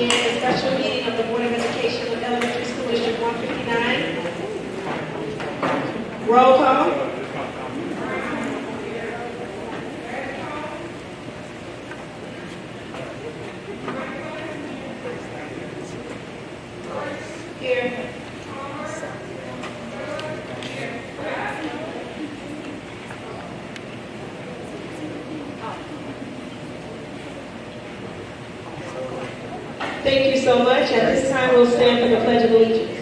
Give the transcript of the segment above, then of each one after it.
again a special meeting of the Board of Education of Elementary School District 159. Roll call. Here. Thank you so much. At this time, we'll stand for the Pledge of Allegiance.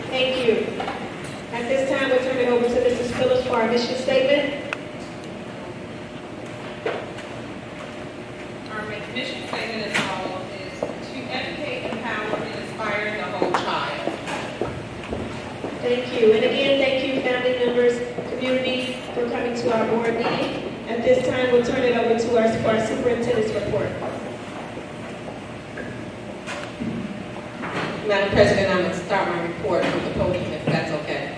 Thank you. At this time, we'll turn it over to Mrs. Phillips for our mission statement. Our mission statement as follows is to educate, empower, and inspire the whole child. Thank you. And again, thank you, family members, community, for coming to our board meeting. At this time, we'll turn it over to our superintendent's report. Madam President, I'm going to start my report from the podium, if that's okay.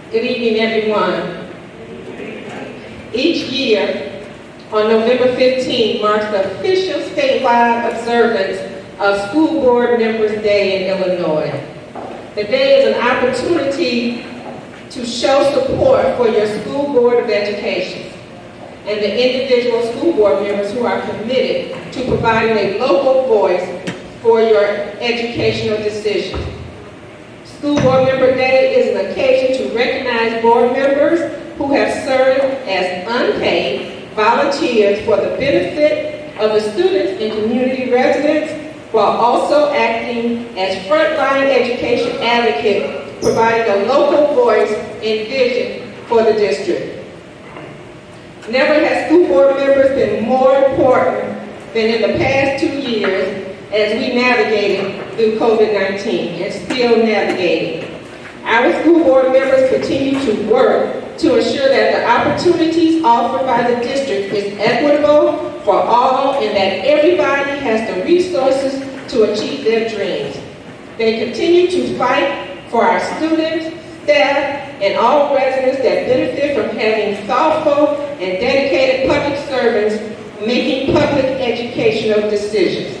Good evening, everyone. Each year, on November 15 marks the official statewide observance of School Board Members Day in Illinois. The day is an opportunity to show support for your school board of education and the individual school board members who are committed to providing a local voice for your educational decisions. School Board Member Day is an occasion to recognize board members who have served as unpaid volunteers for the benefit of the students and community residents, while also acting as frontline education advocates, providing a local voice and vision for the district. Never has school board members been more important than in the past 2 years as we navigated through COVID-19 and still navigating. Our school board members continue to work to ensure that the opportunities offered by the district is equitable for all and that everybody has the resources to achieve their dreams. They continue to fight for our students, staff, and all residents that benefit from having thoughtful and dedicated public servants making public educational decisions.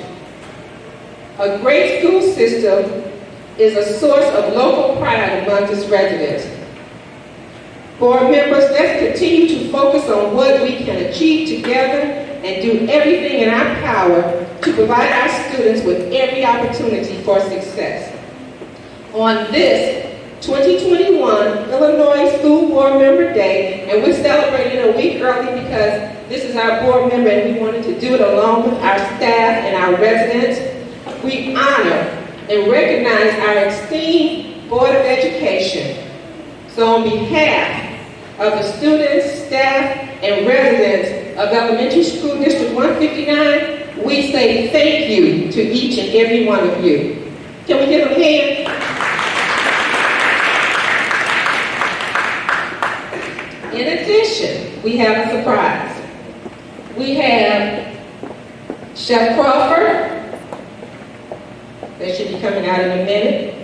A great school system is a source of local pride among its residents. Board members, let's continue to focus on what we can achieve together and do everything in our power to provide our students with every opportunity for success. On this 2021 Illinois School Board Member Day, and we're celebrating a week early because this is our board member and we wanted to do it along with our staff and our residents. We honor and recognize our esteemed Board of Education. So on behalf of the students, staff, and residents of Elementary School District 159, we say thank you to each and every one of you. Can we give them a hand? In addition, we have a surprise. We have Chef Crawford. That should be coming out in a minute.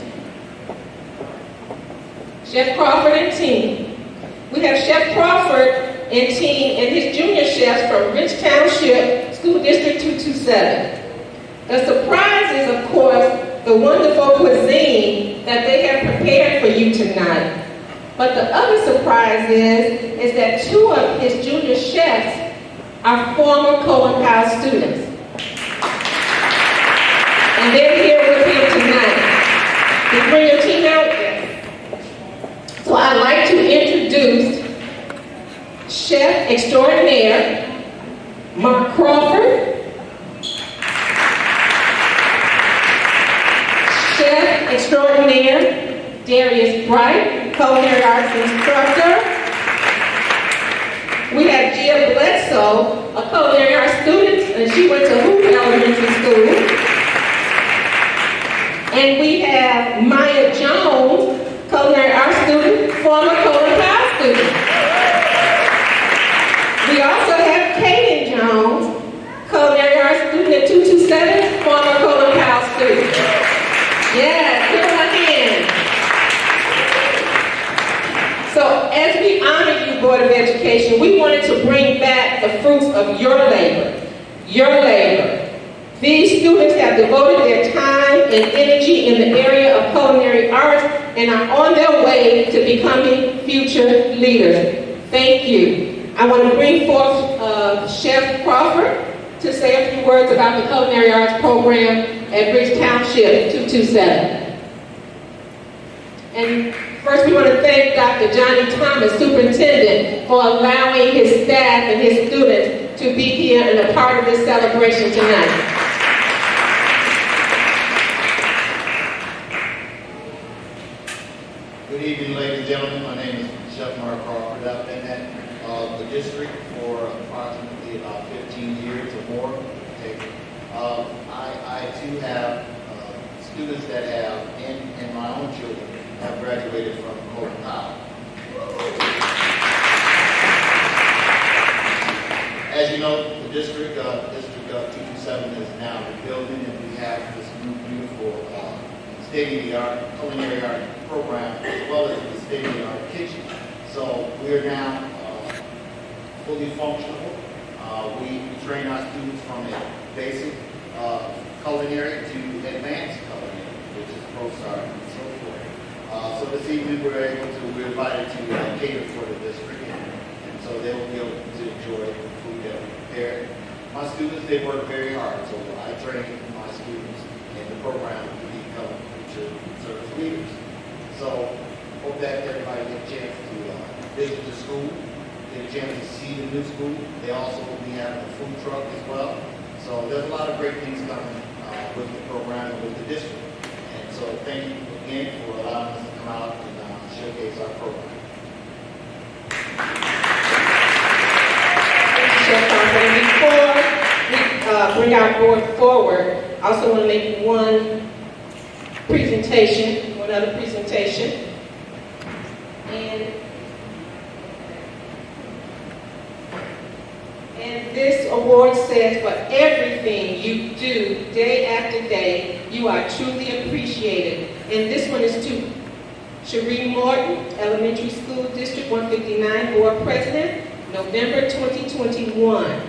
Chef Crawford and team. We have Chef Crawford and team and his junior chefs from Rich Township School District 227. The surprise is, of course, the wonderful cuisine that they have prepared for you tonight. But the other surprise is that two of his junior chefs our former Colin Powell students. And they're here with me tonight. Did you bring your team out? Yes. So I'd like to introduce Chef Extraordinaire Mark Crawford, Chef Extraordinaire Darius Bright, Culinary Arts Instructor. We have Gia Bledsoe, a Culinary Arts student, and she went to Hoop Elementary School. And we have Maya Jones, Culinary Arts student, former Colin Powell student. We also have Kaden Jones, Culinary Arts student at 227, former Colin Powell student. Yes, give them a hand. So as we honor you, Board of Education, we wanted to bring back the fruits of your labor. Your labor. These students have devoted their time and energy in the area of culinary arts and are on their way to becoming future leaders. Thank you. I want to bring forth Chef Crawford to say a few words about the Culinary Arts Program at Bridge Township 227. And first we want to thank Dr. Johnny Thomas, Superintendent, for allowing his staff and his students to be here and a part of this celebration tonight. Good evening, ladies and gentlemen. My name is Chef Mark Crawford. I've been at the district for approximately about 15 years or more. Okay. I too have students that have, and my own children, have graduated from Colin Powell. As you know, the district 227 is now rebuilding, and we have this new beautiful state-of-the-art culinary art program, as well as the state-of-the-art kitchen. So we are now fully functional. We train our students from a basic culinary to advanced culinary, which is ProStar and so forth. So this evening we're invited to cater for the district, and so they will be able to enjoy the food that we prepare. My students, they work very hard, so I train my students in the program to become future service leaders. So hope that everybody get a chance to visit the school, get a chance to see the new school. They also will be having a food truck as well. So there's a lot of great things coming with the program and with the district. And so thank you again for allowing us to come out and showcase our program. Before we bring our board forward, I also want to make one other presentation. And this award says, for everything you do day after day, you are truly appreciated. And this one is to Cherie Morton, Elementary School District 159 Board President, November 2021.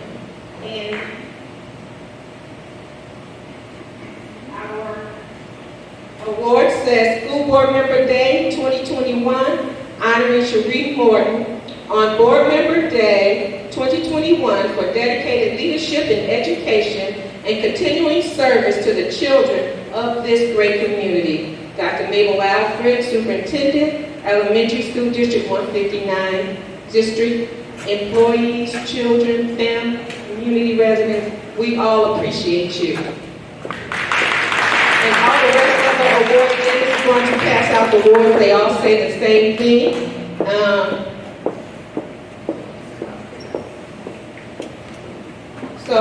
And our award says School Board Member Day 2021, honoring Cherie Morton on Board Member Day 2021 for dedicated leadership in education and continuing service to the children of this great community. Dr. Mabel Alfred, Superintendent, Elementary School District 159, District employees, children, family, community residents, we all appreciate you. And all the rest of the award winners are going to pass out the awards. They all say the same thing. So,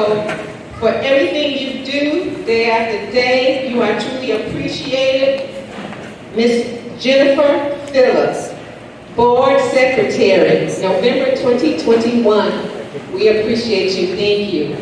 for everything you do, day after day, you are truly appreciated. Miss Jennifer Phillips, Board Secretary, November 2021. We appreciate you. Thank you.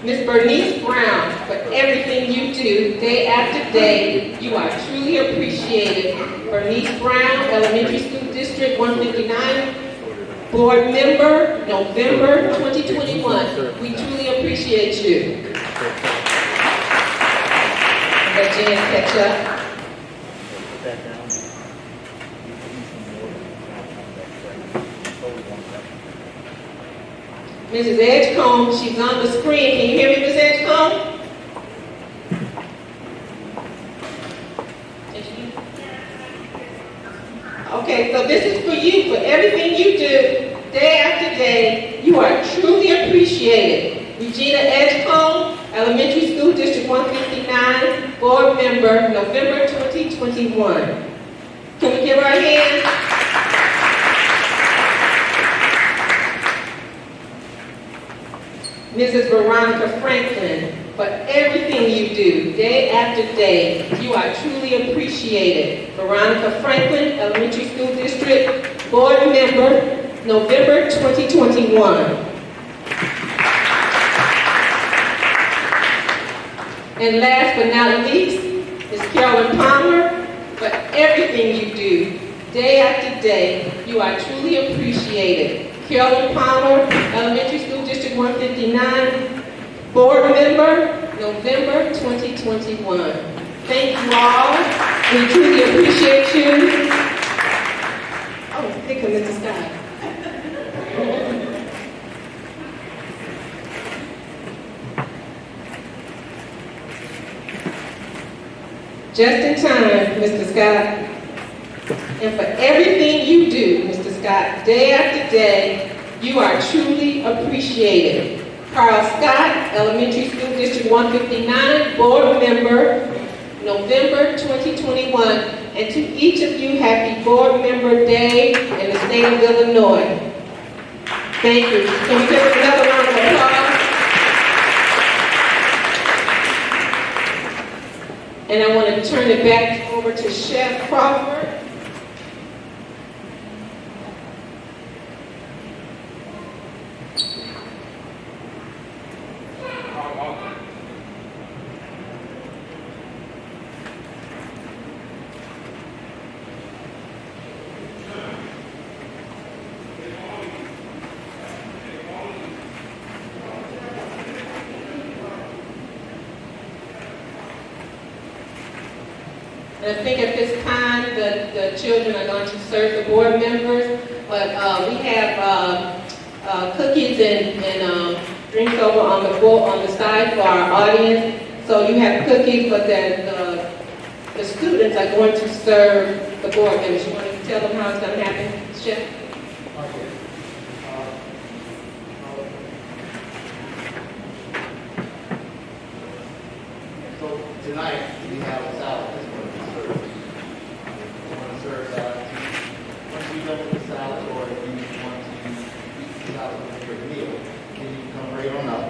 Miss Bernice Brown, for everything you do day after day, you are truly appreciated. Bernice Brown, Elementary School District 159, Board Member, November 2021. We truly appreciate you. The Jan catch up. Put that down. Mrs. Edgecombe, she's on the screen. Can you hear me, Ms. Edgecombe? Okay, so this is for you, for everything you do, day after day. You are truly appreciated. Regina Edgecombe, Elementary School District 159, Board Member, November 2021. Can we give her a hand? Mrs. Veronica Franklin, for everything you do, day after day, you are truly appreciated. Veronica Franklin, Elementary School District, Board Member, November 2021. And last but not least, is Carolyn Palmer, for everything you do, day after day, you are truly appreciated. Carolyn Palmer, Elementary School District 159, Board Member, November 2021. Thank you all. We truly appreciate you. Oh, here comes Mr. Scott. Just in time, Mr. Scott. And for everything you do, Mr. Scott, day after day, you are truly appreciated. Carl Scott, Elementary School District 159, Board Member, November 2021. And to each of you, happy Board Member Day in the state of Illinois. Thank you. Can we give another round of applause? And I want to turn it back over to Chef Crawford. And I think at this time, the children are going to serve the board members, but we have cookies and drinks over on the side for our audience. So you have cookies, but then the students are going to serve the board members. You want to tell them how it's going to happen, Chef? So tonight, we have a salad that's going to be served. We want to serve salad. Once you're done with the salad, or if you want to eat the salad with your meal, then you come right on up.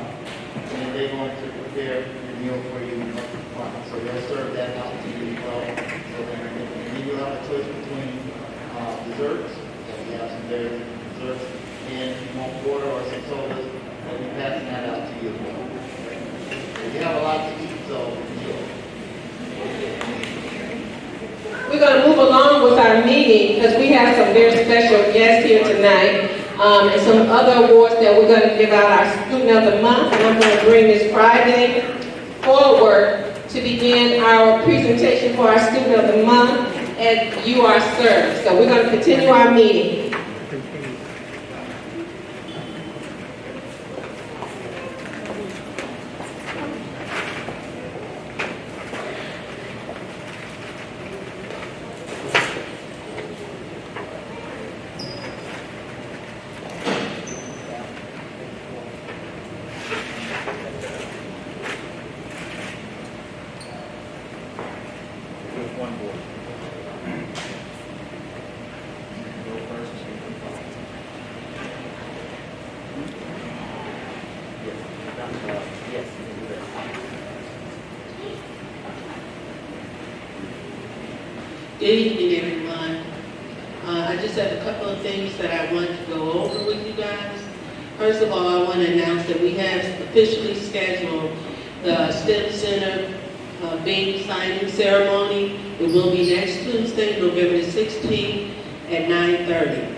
And they're going to prepare your meal for you up front. So they'll serve that out to you as well. So then you'll have a choice between desserts, and we have some very desserts, and if you want water or some sodas, we'll be passing that out to you as well. We have a lot to eat, so enjoy. We're going to move along with our meeting because we have some very special guests here tonight and some other awards that we're going to give out our Student of the Month. And I'm going to bring Ms. Friday forward to begin our presentation for our Student of the Month at You Are Served. So we're going to continue our meeting. One board. Go first. Yes, you can do that. Good evening, everyone. I just have a couple of things that I want to go over with you guys. First of all, I want to announce that we have officially scheduled the STEM Center baby signing ceremony. It will be next Tuesday, November the 16th at 9:30.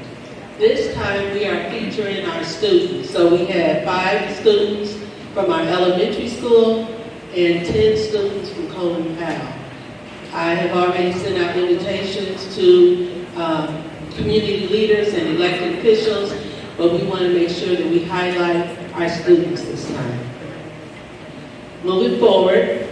This time we are featuring our students. So we have 5 students from our elementary school and 10 students from Colin Powell. I have already sent out invitations to community leaders and elected officials, but we want to make sure that we highlight our students this time. Moving forward,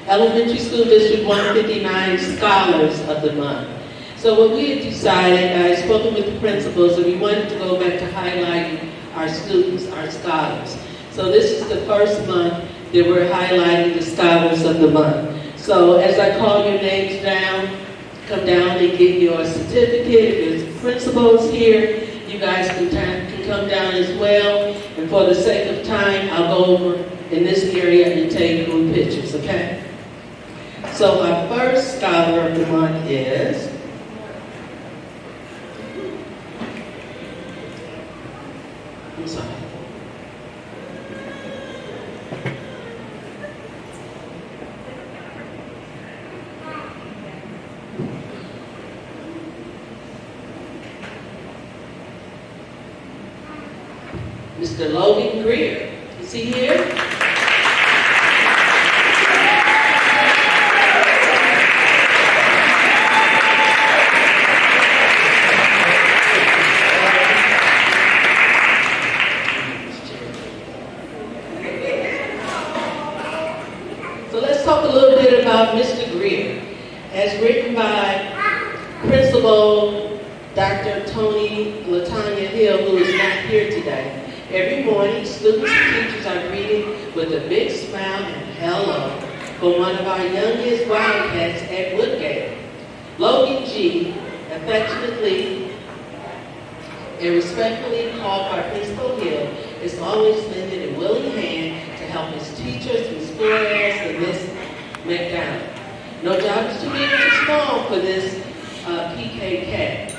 Elementary School District 159 Scholars of the Month. So what we had decided, I spoken with the principals, and we wanted to go back to highlighting our students, our scholars. So this is the first month that we're highlighting the Scholars of the Month. So as I call your names down, come down and get your certificate. If there's principals here, you guys can come down as well. And for the sake of time, I'll go over in this area and take group pictures, okay? So our first Scholar of the Month is I'm sorry. Mr. Logan Greer. Is he here? So let's talk a little bit about Mr. Greer. As written by Principal Dr. Tony Latanya Hill, who is not here today. Every morning, students and teachers are greeted with a big smile and hello from one of our youngest Wildcats at Woodgate. Logan G, affectionately and respectfully called by Principal Hill, is always lending a willing hand to help his teachers, Ms. Flores and Ms. McDonald. No job is too big or too small for this PK cat.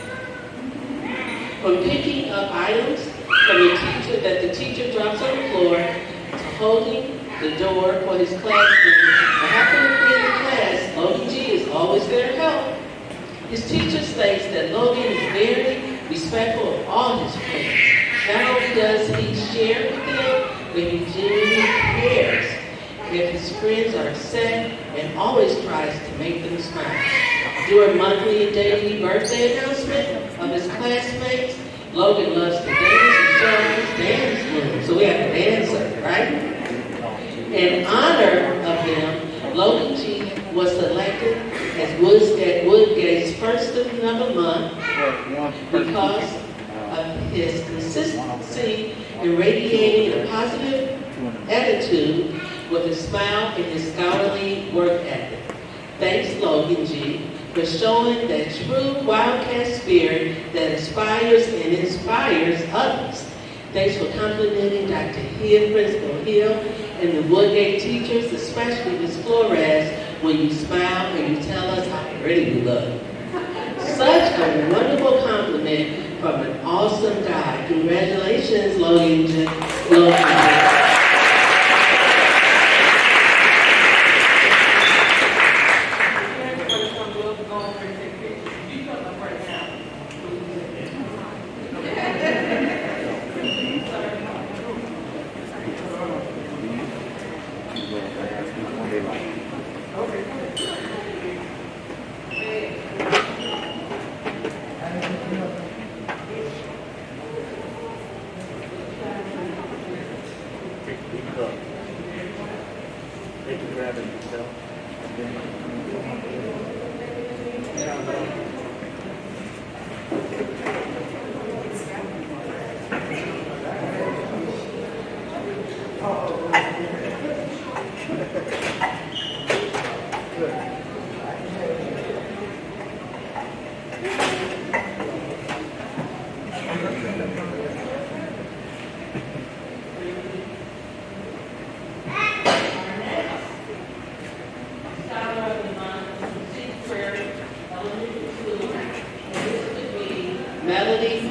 From picking up items from the teacher that the teacher drops on the floor to holding the door for his classmates or happening to be in the class, Logan G is always there to help. His teacher states that Logan is very respectful of all his friends. Not only does he share with them, but he genuinely cares if his friends are upset and always tries to make them smile. During monthly and daily birthday announcement of his classmates, Logan loves to dance and show his dance moves. So we have a dancer, right? In honor of them, Logan G was selected as Woodgate's first student of the month because of his consistency in radiating a positive attitude with a smile and his scholarly work ethic. Thanks, Logan G, for showing that true Wildcat spirit that inspires and inspires others. Thanks for complimenting Dr. Hill, Principal Hill, and the Woodgate teachers, especially Ms. Flores, when you smile and you tell us how pretty we look. Such a wonderful compliment from an awesome guy. Congratulations, Logan G. They can grab it themselves.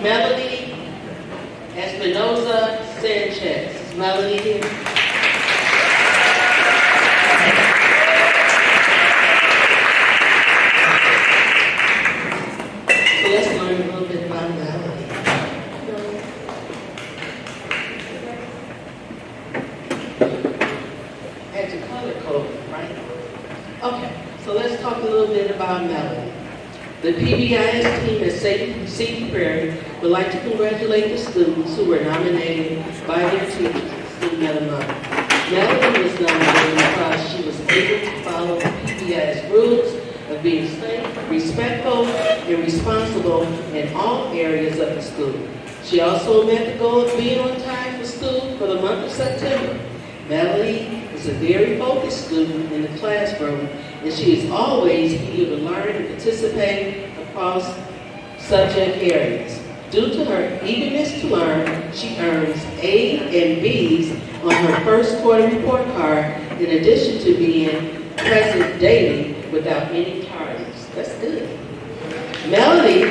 Melody Espinoza Sanchez. Is Melody here? So let's learn a little bit about Melody. I had to the COVID, right? Okay, so let's talk a little bit about Melody. The PBIS team at Sadie Prairie would like to congratulate the students who were nominated by their teachers as Student of the Month. Melody was nominated because she was able to follow the PBIS rules of being safe, respectful, and responsible in all areas of the school. She also met the goal of being on time for school for the month of September. Melody is a very focused student in the classroom, and she is always eager to learn and participate across subject areas. Due to her eagerness to learn, she earns A's and B's on her first quarter report card, in addition to being present daily without any tardies. That's good. Melody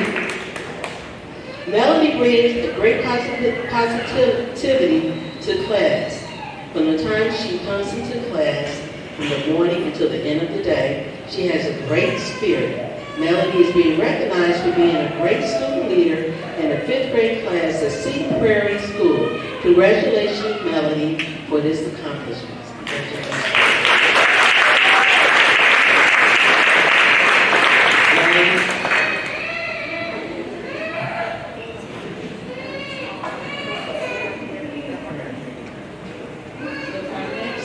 brings a great positivity to class. From the time she comes into class, from the morning until the end of the day, she has a great spirit. Melody is being recognized for being a great student leader in the 5th grade class at Cedar Prairie School. Congratulations, Melody, for this accomplishment.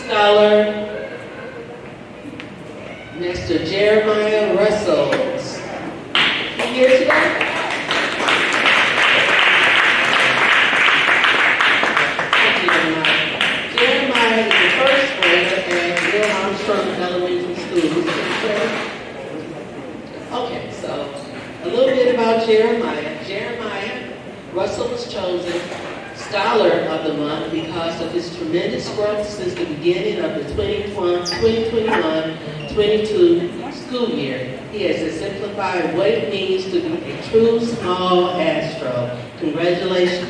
Scholar, Mr. Jeremiah Russell. Here today? Thank you, Jeremiah. Jeremiah is the first grader at Will Armstrong Elementary School. Okay, so a little bit about Jeremiah. Jeremiah Russell was chosen Scholar of the Month because of his tremendous growth since the beginning of the 2021-22 school year. He has exemplified what it means to be a true small Astro. Congratulations.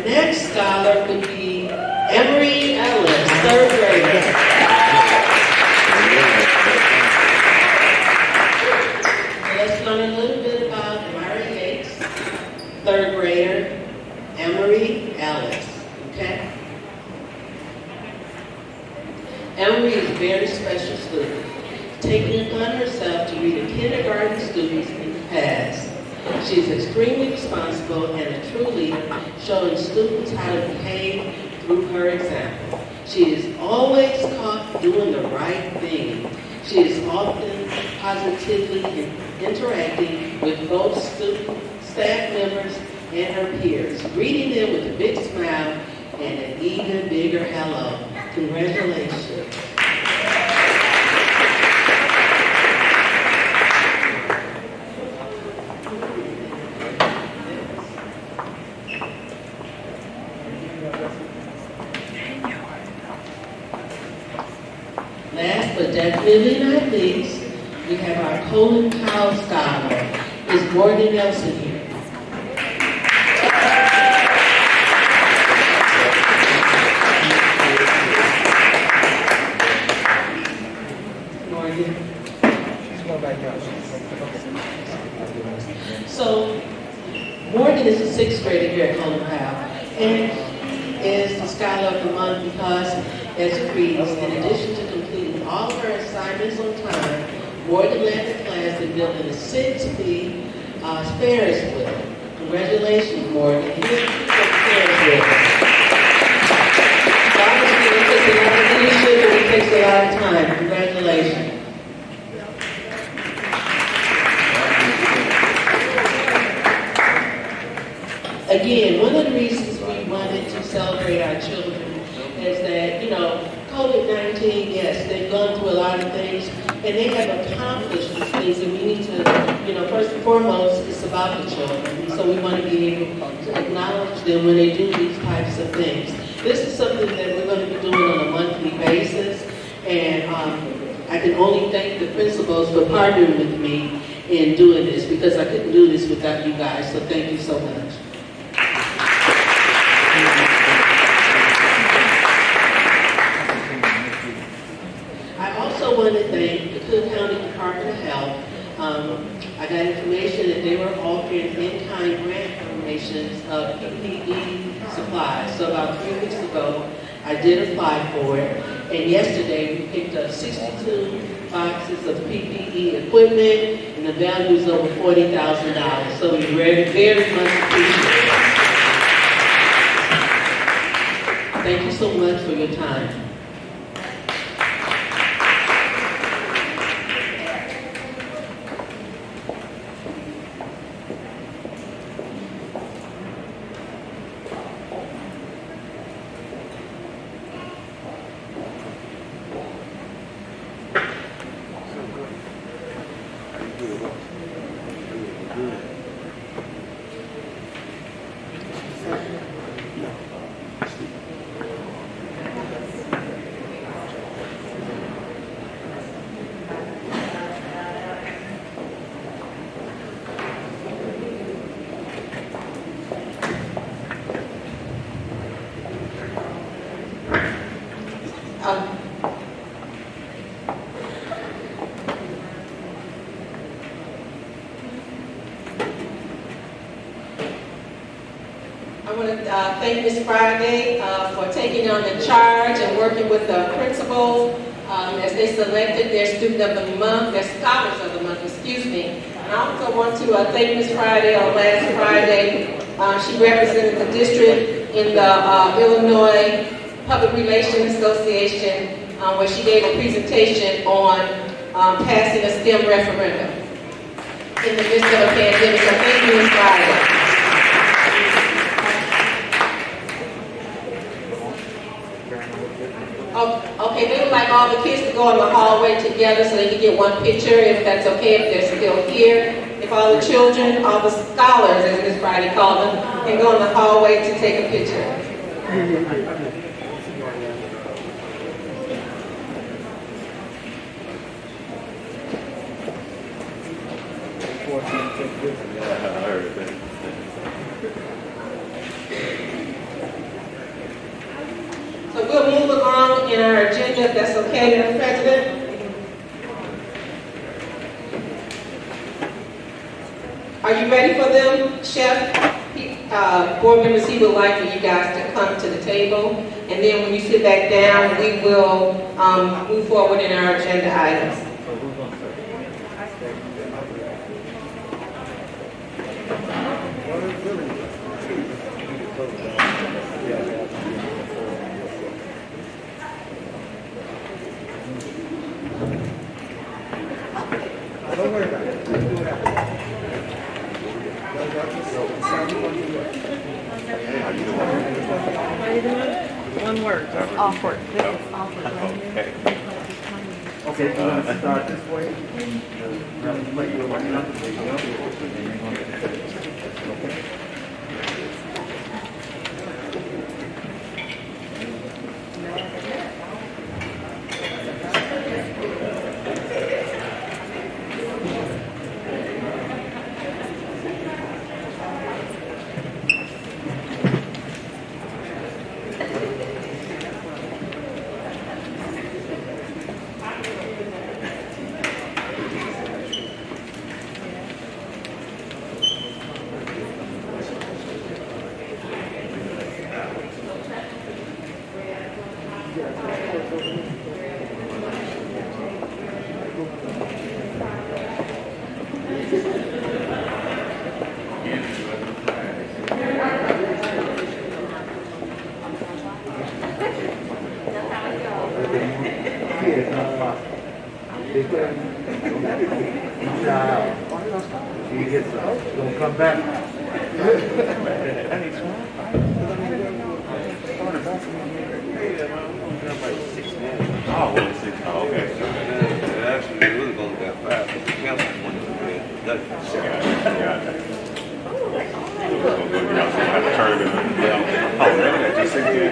Next scholar would be Emery Ellis, 3rd grader. So let's learn a little bit about Mary Yates, 3rd grader, Emery Ellis. Okay? Emery is a very special student, taking it upon herself to read the kindergarten students in the past. She is extremely responsible and a true leader, showing students how to behave through her example. She is always caught doing the right thing. She is often positively interacting with both student, staff members, and her peers, greeting them with a big smile and an even bigger hello. Congratulations. Last but definitely not least, we have our Colin Powell Scholar. Is Morgan Nelson here? Morgan? She's going back out. So, Morgan is a 6th grader here at Colin Powell, and is the Scholar of the Month because, as it reads, in addition to completing all of her assignments on time, Morgan led the class in building a 6-speed Ferris wheel. Congratulations, Morgan. Here's the Ferris wheel. Obviously, it takes a lot of leadership and it takes a lot of time. Congratulations. Again, one of the reasons we wanted to celebrate our children is that, COVID-19, yes, they've gone through a lot of things, and they have accomplished these things, and we need to, first and foremost, it's about the children. And so we want to be able to acknowledge them when they do these types of things. This is something that we're going to be doing on a monthly basis, and I can only thank the principals for partnering with me in doing this, because I couldn't do this without you guys, so thank you so much. I also want to thank the Cook County Department of Health. I got information that they were offering in-kind grant donations of PPE supplies. So about 3 weeks ago, I did apply for it. And yesterday, we picked up 62 boxes of PPE equipment, and the value is over $40,000. So we very, very much appreciate it. Thank you so much for your time. I want to thank Ms. Friday for taking on the charge and working with the principals as they selected their student of the month, their scholars of the month, excuse me. And I also want to thank Ms. Friday on last Friday. She represented the district in the Illinois Public Relations Association where she gave a presentation on passing a STEM referendum in the midst of a pandemic. So thank you, Ms. Friday. Okay, they would like all the kids to go in the hallway together so they can get one picture, if that's okay, if they're still here. If all the children, all the scholars, as Ms. Friday called them, can go in the hallway to take a picture. So we'll move along in our agenda, if that's okay, Madam President. Are you ready for them, Chef? Board members, he would like for you guys to come to the table, and then when you sit back down, we will move forward in our agenda items. Don't worry about it. We'll do it after. One word, just awkward. This is awkward. Okay, you want to start this way? Let you work it out. Okay. Don't come back. Oh, well, 6. Oh, okay. It actually really goes that fast. The council wanted to get that. Yeah. Have to turn it in. Oh, really? Just sitting here.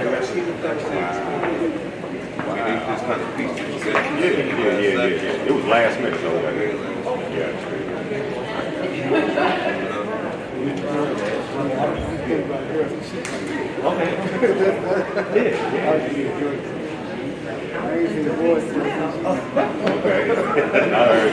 Wow. Just kind of pieces. Yeah. It was last minute, though. Yeah. Okay. Yeah. ain't seen the boys. Okay. I heard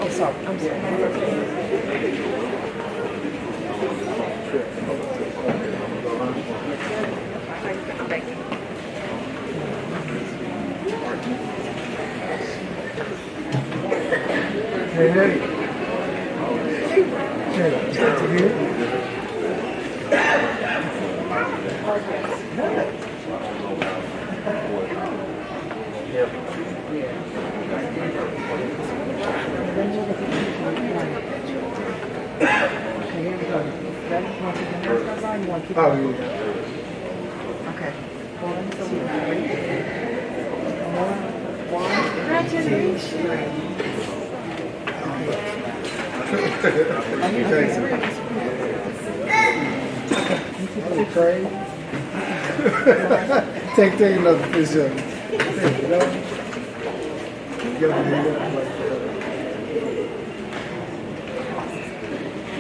Oh, sorry. I'm Hey, hey. Oh, yeah. Okay. Congratulations. Trey. Take another picture.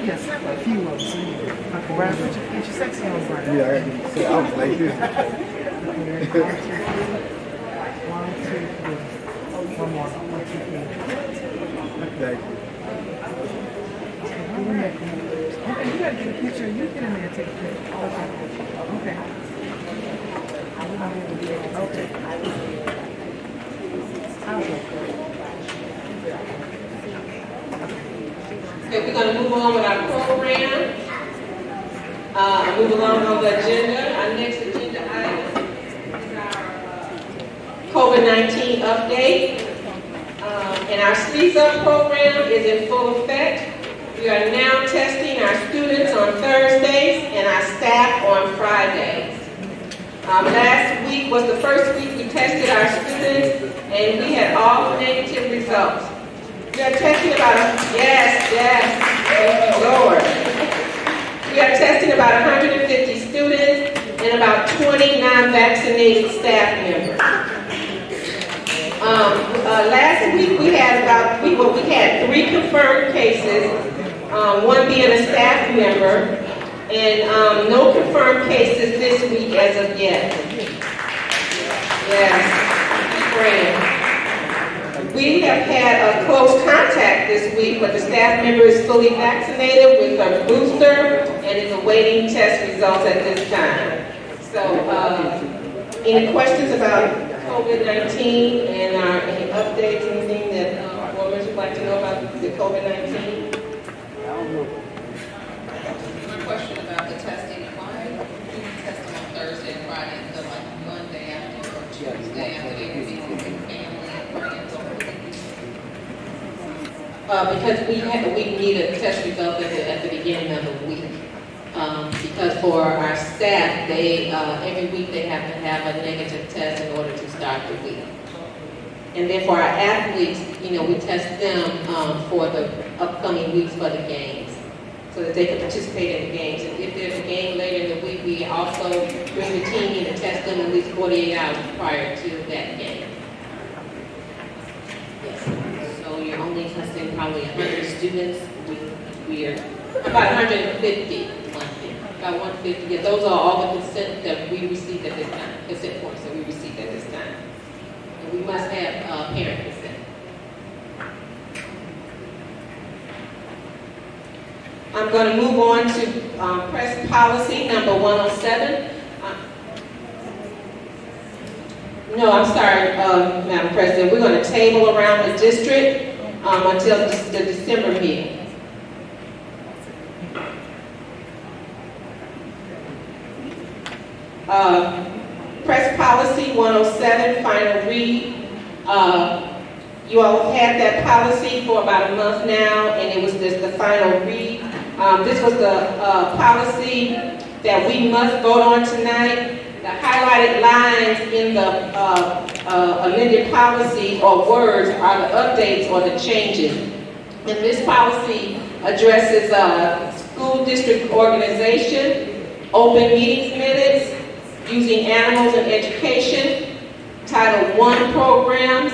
Yes, a few of them. Uncle Ralph, get your sexy on right. Yeah, I was like this. 1, 2, 3. One more. 1, 2, 3. Thank you. Okay, you gotta get a picture. You get in there and take a picture. Okay. Okay. Okay, we're gonna move on with our program. Move along on the agenda. Our next agenda item is our COVID-19 update. And our Speaks Up program is in full effect. We are now testing our students on Thursdays and our staff on Fridays. Last week was the first week we tested our students, and we had all negative results. We are testing about, thank you, Lord. We are testing about 150 students and about 20 non-vaccinated staff members. Last week we had we had 3 confirmed cases, one being a staff member, and no confirmed cases this week as of yet. Yes, praying. We have had a close contact this week, but the staff member is fully vaccinated with a booster and is awaiting test results at this time. So, any questions about COVID-19 and any updates, anything that board members would like to know about the COVID-19? One question about the testing. Why do you test them on Thursday and Friday instead of like Monday after or Tuesday after they meet with their family and friends over the weekend? Because we need a test result at the beginning of the week. Because for our staff, they every week they have to have a negative test in order to start the week. And then for our athletes, we test them for the upcoming weeks for the games, so that they can participate in the games. And if there's a game later in the week, we also bring the team in and test them at least 48 hours prior to that game. Yes. So you're only testing probably 100 students. We are about 150. About 150. Yeah, those are all the consent that we received at this time. Consent forms that we received at this time. And we must have parent consent. I'm going to move on to press policy number 107. No, I'm sorry, Madam President. We're going to table around the district until the December meeting. Press policy 107, final read. You all have had that policy for about a month now, and it was just the final read. This was the policy that we must vote on tonight. The highlighted lines in the amended policy or words are the updates or the changes. And this policy addresses school district organization, open meetings minutes, using animals in education, Title I programs,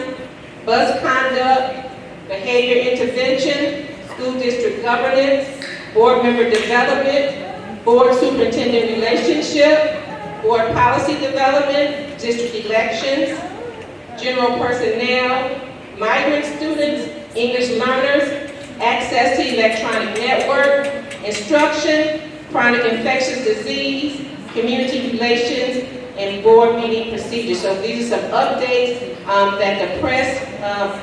bus conduct, behavior intervention, school district governance, board member development, board superintendent relationship, board policy development, district elections, general personnel, migrant students, English learners, access to electronic network, instruction, chronic infectious disease, community relations, and board meeting procedures. So these are some updates that the press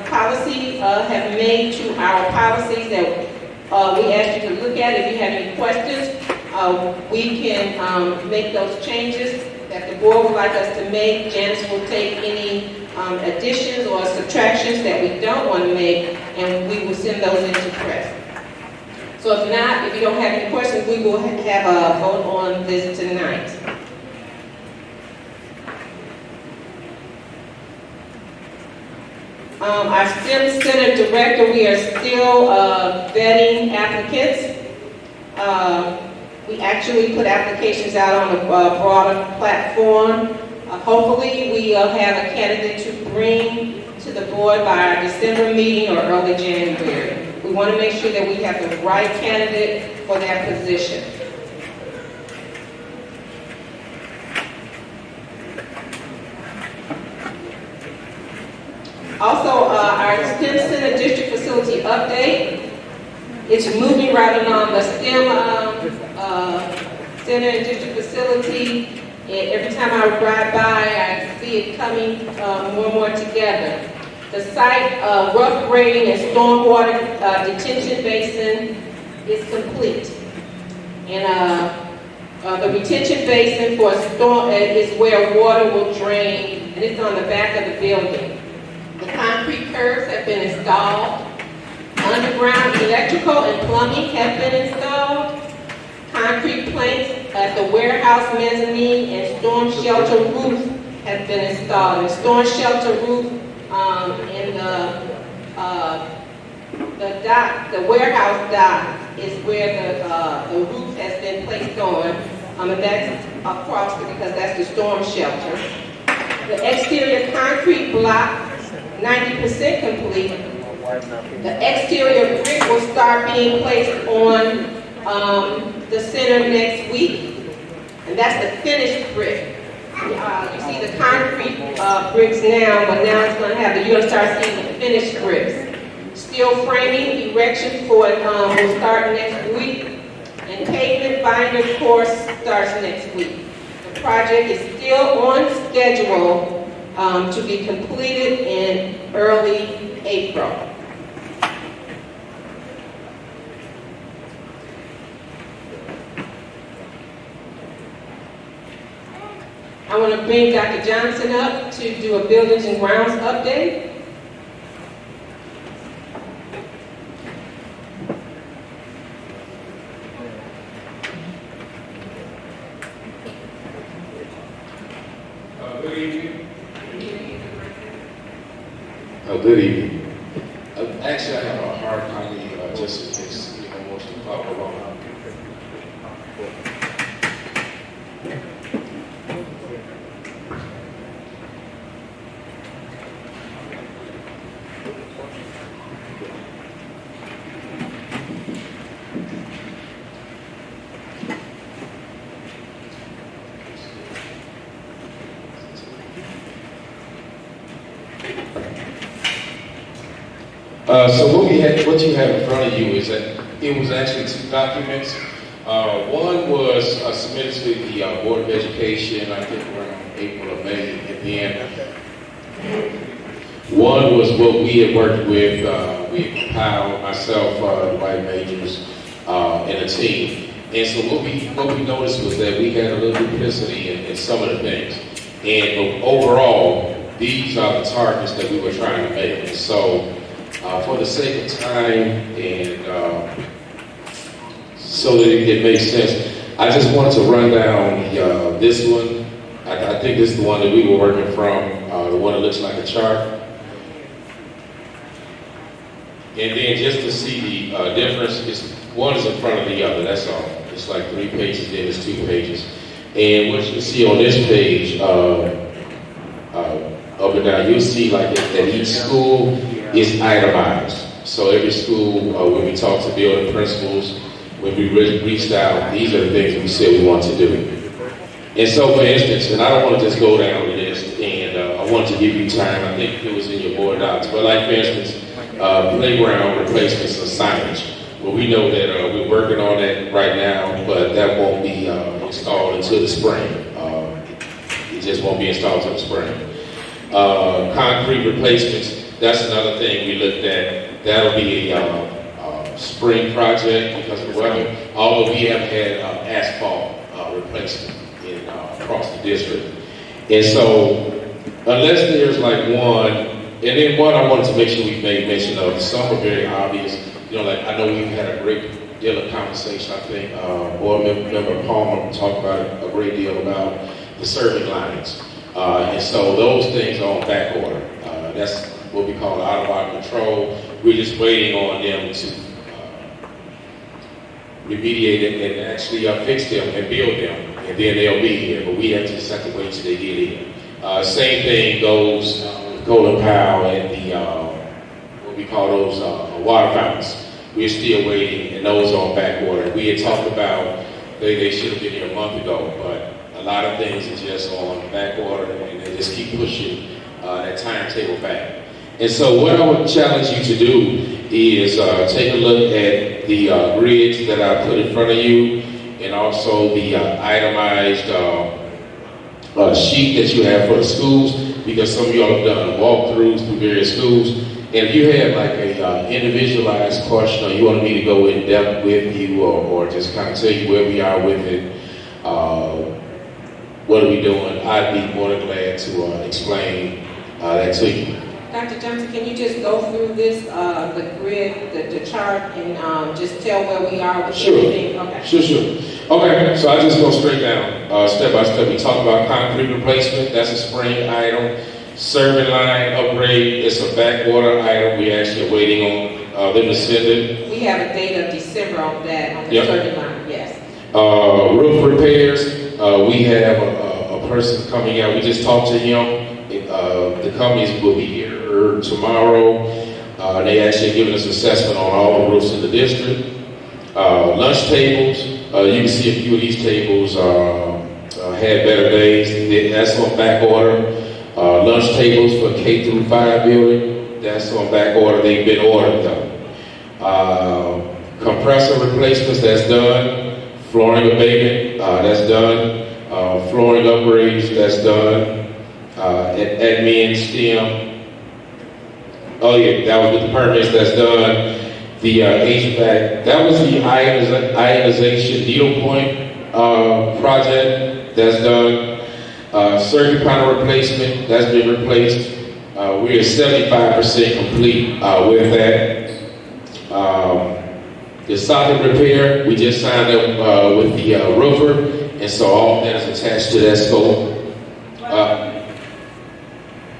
policy have made to our policies that we asked you to look at. If you have any questions, we can make those changes that the board would like us to make. Janice will take any additions or subtractions that we don't want to make, and we will send those into press. So if not, if you don't have any questions, we will have a vote on this tonight. Our STEM Center Director, we are still vetting applicants. We actually put applications out on a broader platform. Hopefully, we'll have a candidate to bring to the board by our December meeting or early January. We want to make sure that we have the right candidate for that position. Also, our STEM Center District Facility update. It's moving right along. The STEM Center and District Facility, every time I ride by, I see it coming more and more together. The site rough grading and stormwater detention basin is complete. And the retention basin for storm is where water will drain, and it's on the back of the building. The concrete curbs have been installed. Underground electrical and plumbing have been installed. Concrete planks at the warehouse mezzanine and storm shelter roof have been installed. The storm shelter roof in the dock, the warehouse dock, is where the roof has been placed on, and that's across because that's the storm shelter. The exterior concrete block, 90% complete. The exterior brick will start being placed on the center next week, and that's the finished brick. You see the concrete bricks now, but now it's going to have you're going to start seeing the finished bricks. Steel framing erection for it will start next week, and pavement binder course starts next week. The project is still on schedule to be completed in early April. I want to bring Dr. Johnson up to do a buildings and grounds update. Good evening. Good evening. Actually, I have a hard copy just in case anyone wants to follow along. So what you have in front of you is that it was actually two documents. One was submitted to the Board of Education, I think around April or May, at the end. One was what we had worked with, we had compiled, myself, the white majors, and a team. And so what we noticed was that we had a little duplicity in some of the things. And overall, these are the targets that we were trying to make. So for the sake of time and so that it makes sense, I just wanted to run down this one. I think this is the one that we were working from, the one that looks like a chart. And then just to see the difference, one is in front of the other, that's all. It's like 3 pages, then it's 2 pages. And what you can see on this page, up it down, you'll see like that each school is itemized. So every school, when we talk to building principals, when we reached out, these are the things we said we want to do. And so, for instance, and I don't want to just go down the list, and I want to give you time, I think it was in your board docs, but like, for instance, playground replacements and signage. Well, we know that we're working on that right now, but that won't be installed until the spring. It just won't be installed until the spring. Concrete replacements, that's another thing we looked at. That'll be a spring project because of the weather, although we have had asphalt replacement across the district. And so, unless there's like one, and then one I wanted to make sure we made mention of, some are very obvious. You know, like I know we've had a great deal of conversation, I think, board member Palmer talked about it a great deal about the serving lines. And so those things are on back order. That's what we call out of our control. We're just waiting on them to remediate it and actually fix them and build them. And then they'll be here, but we have to just have to wait till they get here. Same thing goes with Golden Powell and the, what we call those water fountains. We're still waiting, and those are on back order. We had talked about, they should have been here a month ago, but a lot of things are just on back order, and they just keep pushing that timetable back. And so what I would challenge you to do is take a look at the grids that I put in front of you, and also the itemized sheet that you have for the schools, because some of y'all have done walkthroughs through various schools. And if you have like a individualized question, or you want me to go in depth with you, or just kind of tell you where we are with it, what are we doing, I'd be more than glad to explain that to you. Dr. Johnson, can you just go through this, the grid, the chart, and just tell where we are with everything? Okay. Sure. Okay, so I just go straight down, step by step. We talk about concrete replacement, that's a spring item. Serving line upgrade, it's a backwater item. We actually are waiting on them to send it. We have a date of December on that, on the serving line, yes. Roof repairs, we have a person coming out. We just talked to him. The companies will be here tomorrow. They actually given us assessment on all the roofs in the district. Lunch tables, you can see a few of these tables had better days. That's on back order. Lunch tables for K through 5 building, that's on back order. They've been ordered though. Compressor replacements, that's done. Flooring abatement, that's done. Flooring upgrades, that's done. Admin STEM, oh yeah, that was with the permits, that's done. The HVAC, that was the ionization needlepoint project, that's done. Circuit panel replacement, that's been replaced. We're at 75% complete with that. The socket repair, we just signed up with the roofer, and so all that is attached to that scope.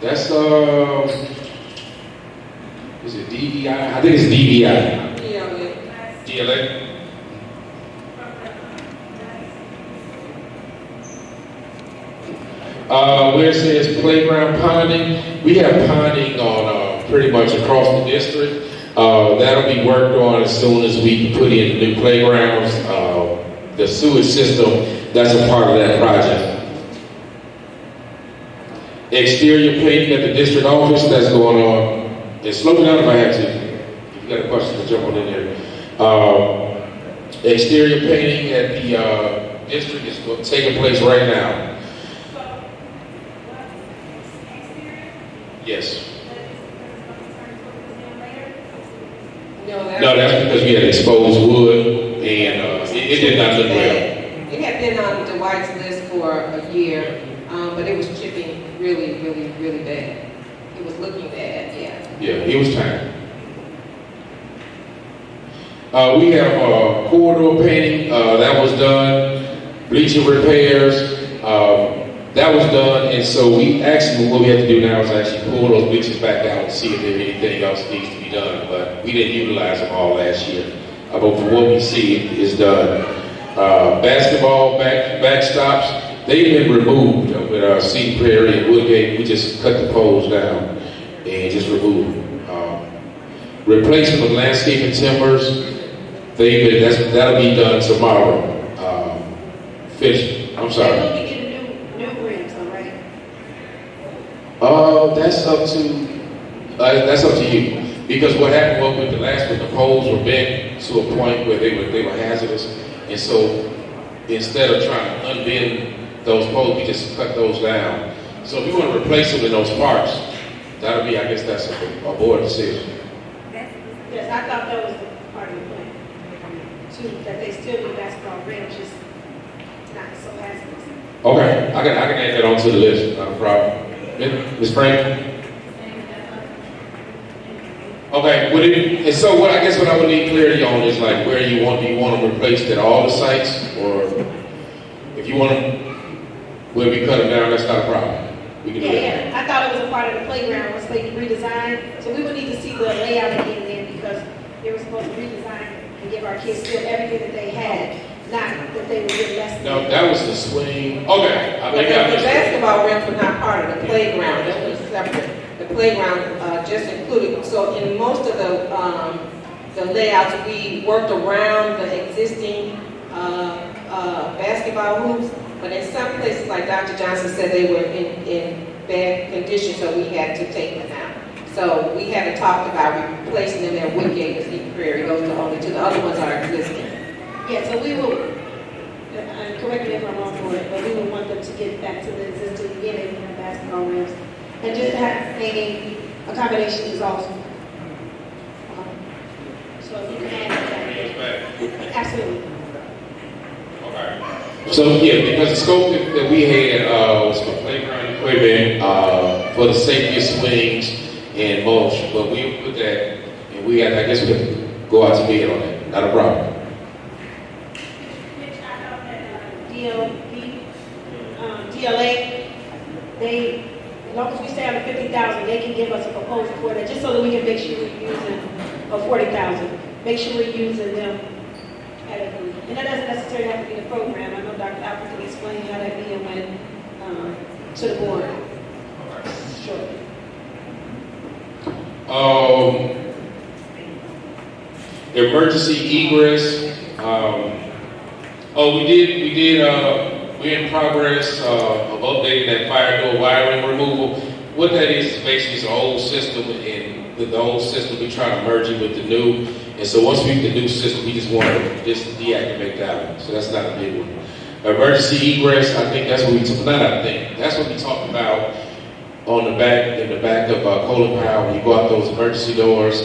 That's, is it DVI? I think it's DVI. DLA? Where it says playground ponding, we have ponding on pretty much across the district. That'll be worked on as soon as we put in the new playgrounds. The sewage system, that's a part of that project. Exterior painting at the district office, that's going on. And slow me down if I have to. If you got a question, to jump on in there. Exterior painting at the district is taking place right now. Yes. No, that's because we had exposed wood, and it did not look well. It had been on the White's list for a year, but it was chipping really, really, really bad. It was looking bad, yeah. Yeah, it was time. We have corridor painting, that was done. Bleacher repairs, that was done, and so we actually, what we have to do now is actually pull those bleachers back out and see if there's anything else that needs to be done, but we didn't utilize them all last year. But from what we see, it's done. Basketball backstops, they've been removed with Sea Prairie and Woodgate. We just cut the poles down and just removed them. Replacement of landscaping timbers, that'll be done tomorrow. Finish. I'm sorry. They're looking to get new rims, all right? That's up to you. Because what happened was with the last one, the poles were bent to a point where they were hazardous, and so instead of trying to unbend those poles, we just cut those down. So if you want to replace them in those parts, that'll be, I guess that's a board decision. Yes, I thought that was part of the plan, too, that they still need basketball rims, just not so hazardous. Okay, I can add that onto the list, not a problem. Ms. Franklin? Okay, and so what I would need clarity on is like do you want them replaced at all the sites, or if you want them where we cut them down, that's not a problem. We can do that. Yeah, I thought it was a part of the playground once they redesigned, so we would need to see the layout again then, because they were supposed to redesign and give our kids still everything that they had, not that they would get less. No, that was the swing. Okay, But the basketball rims were not part of the playground, that was separate. The playground just included, so in most of the layouts, we worked around the existing basketball hoops, but in some places, like Dr. Johnson said, they were in bad condition, so we had to take them out. So we haven't talked about replacing them at Woodgate and Sea Prairie, those are the only two, the other ones are existing. Yeah, so we will, and correct me if I'm wrong for it, but we would want them to get back to the existing, again, they have basketball rims. And just have a accommodation is awesome. So if you can add that. Absolutely. So yeah, because the scope that we had was for playground equipment, for the safety of swings and mulch, but we put that, and I guess we have to go out to bid on that. Not a problem. DLA, as long as we stay under 50,000, they can give us a proposal for that, just so that we can make sure we're using, or 40,000, make sure we're using them adequately. And that doesn't necessarily have to be a program. I know Dr. Alfred can explain how that be and when, to the board. Sure. Emergency egress. We're in progress of updating that fire door wiring removal. What that is basically is an old system, and with the old system, we try to merge it with the new. And so once we get the new system, we just want to just deactivate that one. So that's not a big one. Emergency egress, I think that's what that's what we talked about on the back, in the back of Colin Powell. When you go out those emergency doors,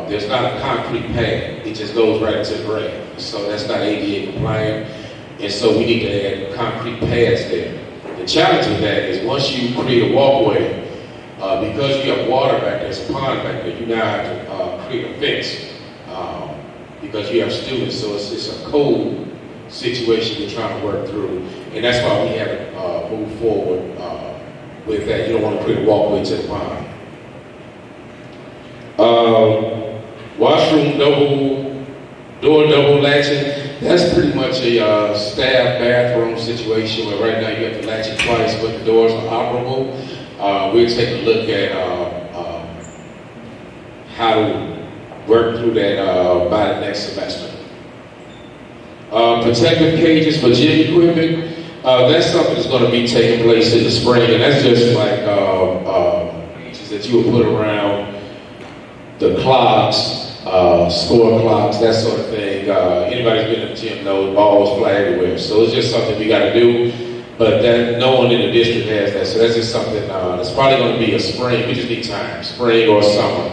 there's not a concrete pad. It just goes right into the drain. So that's not ADA compliant. And so we need to add concrete pads there. The challenge with that is once you create a walkway, because you have water back there, there's a pond back there, you now have to create a fence because you have students. So it's a code situation we're trying to work through. And that's why we haven't moved forward with that. You don't want to create a walkway to the pond. Washroom double latching. That's pretty much a staff bathroom situation where right now you have to latch it twice, but the doors are operable. We'll take a look at how to work through that by the next semester. Protective cages for gym equipment. That's something that's going to be taking place in the spring, and that's just like cages that you would put around the clocks, score clocks, that sort of thing. Anybody who's been in the gym knows balls fly everywhere. So it's just something we got to do, but that no one in the district has that. So that's just something that's probably going to be a spring. We just need time, spring or summer,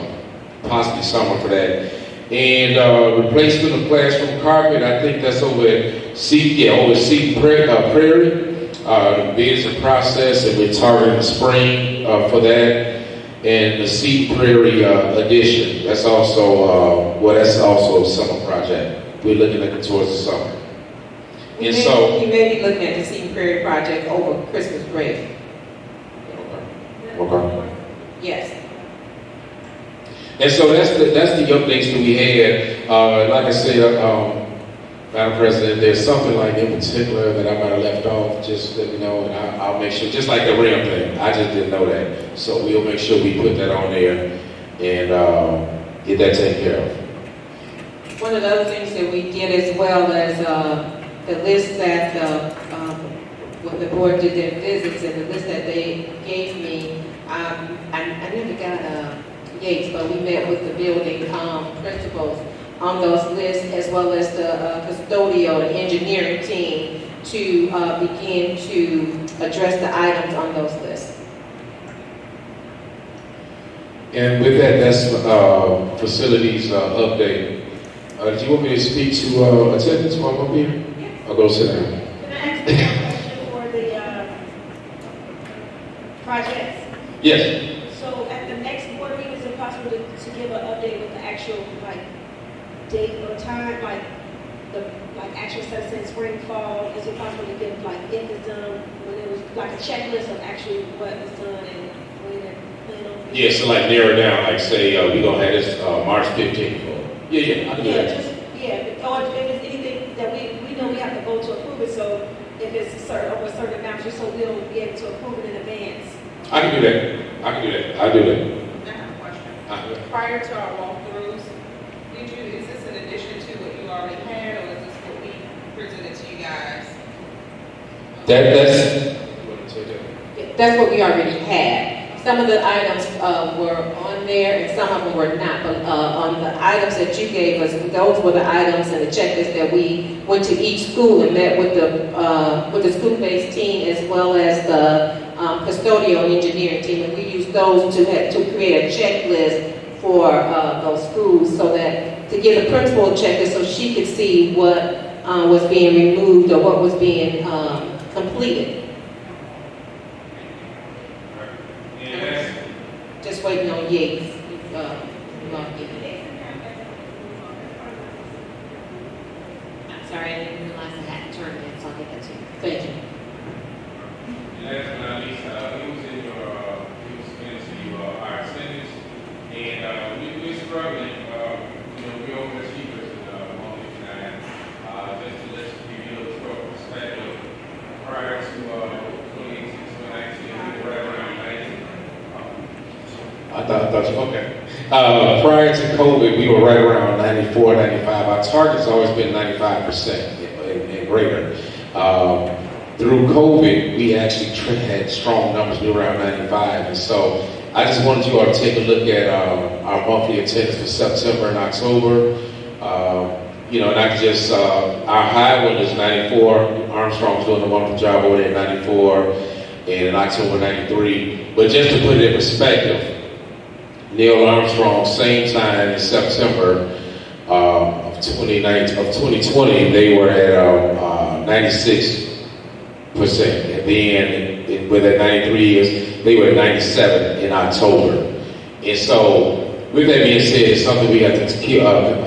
possibly summer for that. And replacement of classroom carpet, I think that's over at Sea Prairie. The bids are processed, and we're targeting the spring for that. And the Sea Prairie addition, that's also a summer project. We're looking at it towards the summer. We may be looking at the Sea Prairie project over Christmas break. Okay. Yes. And so that's the updates that we had. Like I said, Madam President, if there's something like in particular that I might have left off, just let me know, and I'll make sure, just like the rim thing, I just didn't know that. So we'll make sure we put that on there and get that taken care of. One of the other things that we did as well as the list that when the board did their visits and the list that they gave me, I never got Yates, but we met with the building principals on those lists, as well as the custodial and engineering team to begin to address the items on those lists. And with that, that's facilities update. Do you want me to speak to attendance while I'm up here? Yeah. I'll go sit down. Can I ask a question for the projects? Yes. So at the next board meeting, is it possible to give an update with the actual, like, date or time, like, actual set in spring, fall? Is it possible to give, like, if it's done, when it was, like, a checklist of actually what was done and when it planned on? Yeah, so like narrow down, like say we're gonna have this March 15th. Yeah, I can do Yeah, that. or if it's anything that we know we have to vote to approve it, so if it's certain, over a certain amount, just so we'll be able to approve it in advance. I can do that. I'll do that. I have a question. Prior to our walkthroughs, is this in addition to what you already had, or is this what we presented to you guys? That's what we already had. Some of the items were on there and some of them were not, but on the items that you gave us, those were the items and the checklist that we went to each school and met with the school-based team as well as the custodial and engineering team, and we used those to create a checklist for those schools, so that to give the principal a checklist so she could see what was being removed or what was being completed. Just waiting on Yates. I'm sorry, I didn't realize I hadn't turned in, so I'll get that to you. Thank you. Last but not least, we was into our attendance, and we're struggling. We're overachievers in Long Beach 9. Just to let you give you a little short perspective, prior to 2018, 2019, we were right around 90. I thought you, okay. Prior to COVID, we were right around 94, 95. Our target's always been 95% and greater. Through COVID, we actually had strong numbers. We were around 95. And so I just wanted you all to take a look at our monthly attendance for September and October. Not just our high one is 94. Armstrong's doing a wonderful job over there at 94, and in October 93. But just to put it in perspective, Neil Armstrong, same time in September of 2020, they were at 96%. And then with that 93 years, they were at 97 in October. And so, with that being said, it's something we have to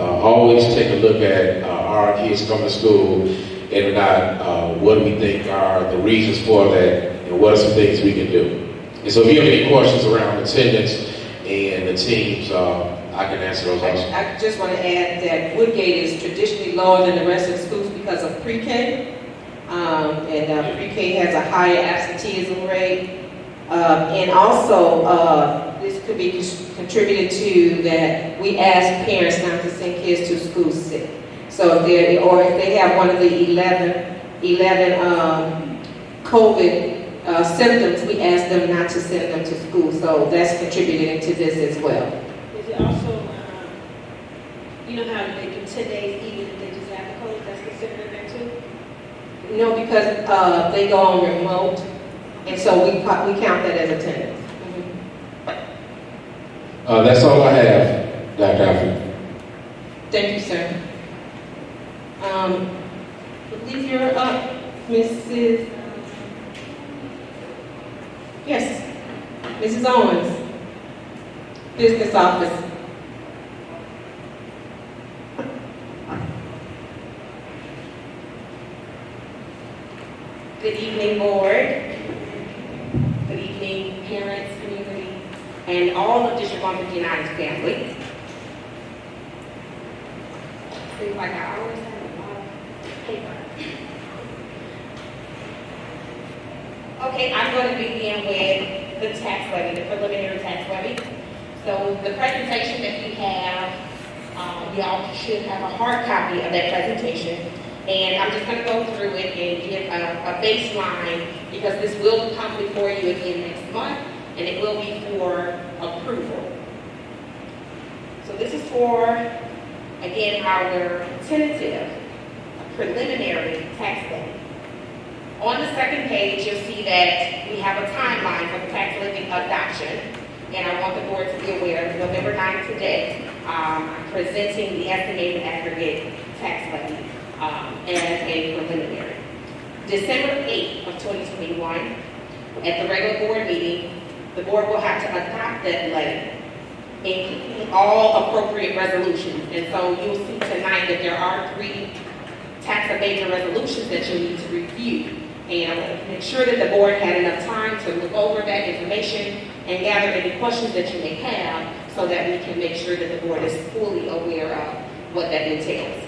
always take a look at our kids coming to school and not what we think are the reasons for that and what are some things we can do. And so if you have any questions around attendance and the teams, I can answer those also. I just want to add that Woodgate is traditionally lower than the rest of the schools because of pre-K. And pre-K has a higher absenteeism rate. And also, this could be contributed to that we ask parents not to send kids to school sick. So if they have one of the 11 COVID symptoms, we ask them not to send them to school. So that's contributing to this as well. Is it also, how they do 10 days even if they just have the code, that's considered in there too? No, because they go on remote, and so we count that as attendance. That's all I have, Dr. Alfred. Thank you, sir. I believe you're up, Mrs. Yes, Mrs. Owens, Business Office. Good evening, board. Good evening, parents, community, and all of District 159's family. Seems like I always have a lot of paper. Okay, I'm going to begin with the tax levy, the preliminary tax levy. So the presentation that you have, y'all should have a hard copy of that presentation. And I'm just going to go through it and give a baseline because this will come before you again next month and it will be for approval. So this is for, again, our tentative preliminary tax levy. On the second page, you'll see that we have a timeline for the tax levy adoption. And I want the board to be aware of November 9th today, I'm presenting the estimated aggregate tax levy as a preliminary. December 8th of 2021, at the regular board meeting, the board will have to adopt that levy, including all appropriate resolutions. And so you'll see tonight that there are 3 tax abatement resolutions that you'll need to review. And I want to make sure that the board had enough time to look over that information and gather any questions that you may have so that we can make sure that the board is fully aware of what that entails.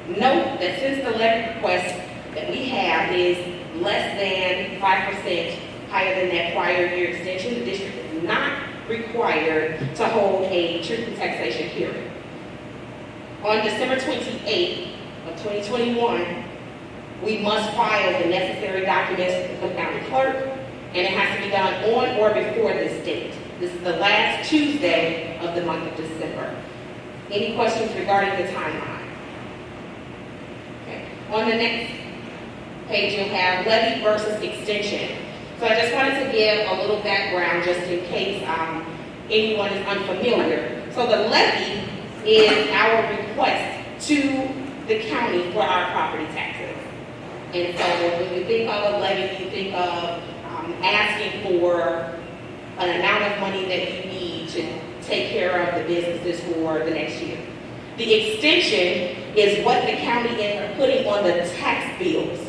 Note that since the levy request that we have is less than 5% higher than that prior year extension, the district is not required to hold a truth in taxation hearing. On December 28th of 2021, we must file the necessary documents with the county clerk, and it has to be done on or before this date. This is the last Tuesday of the month of December. Any questions regarding the timeline? Okay. On the next page, you'll have levy versus extension. So I just wanted to give a little background just in case anyone is unfamiliar. So the levy is our request to the county for our property taxes. And so when you think of a levy, you think of asking for an amount of money that you need to take care of the businesses for the next year. The extension is what the county is putting on the tax bills.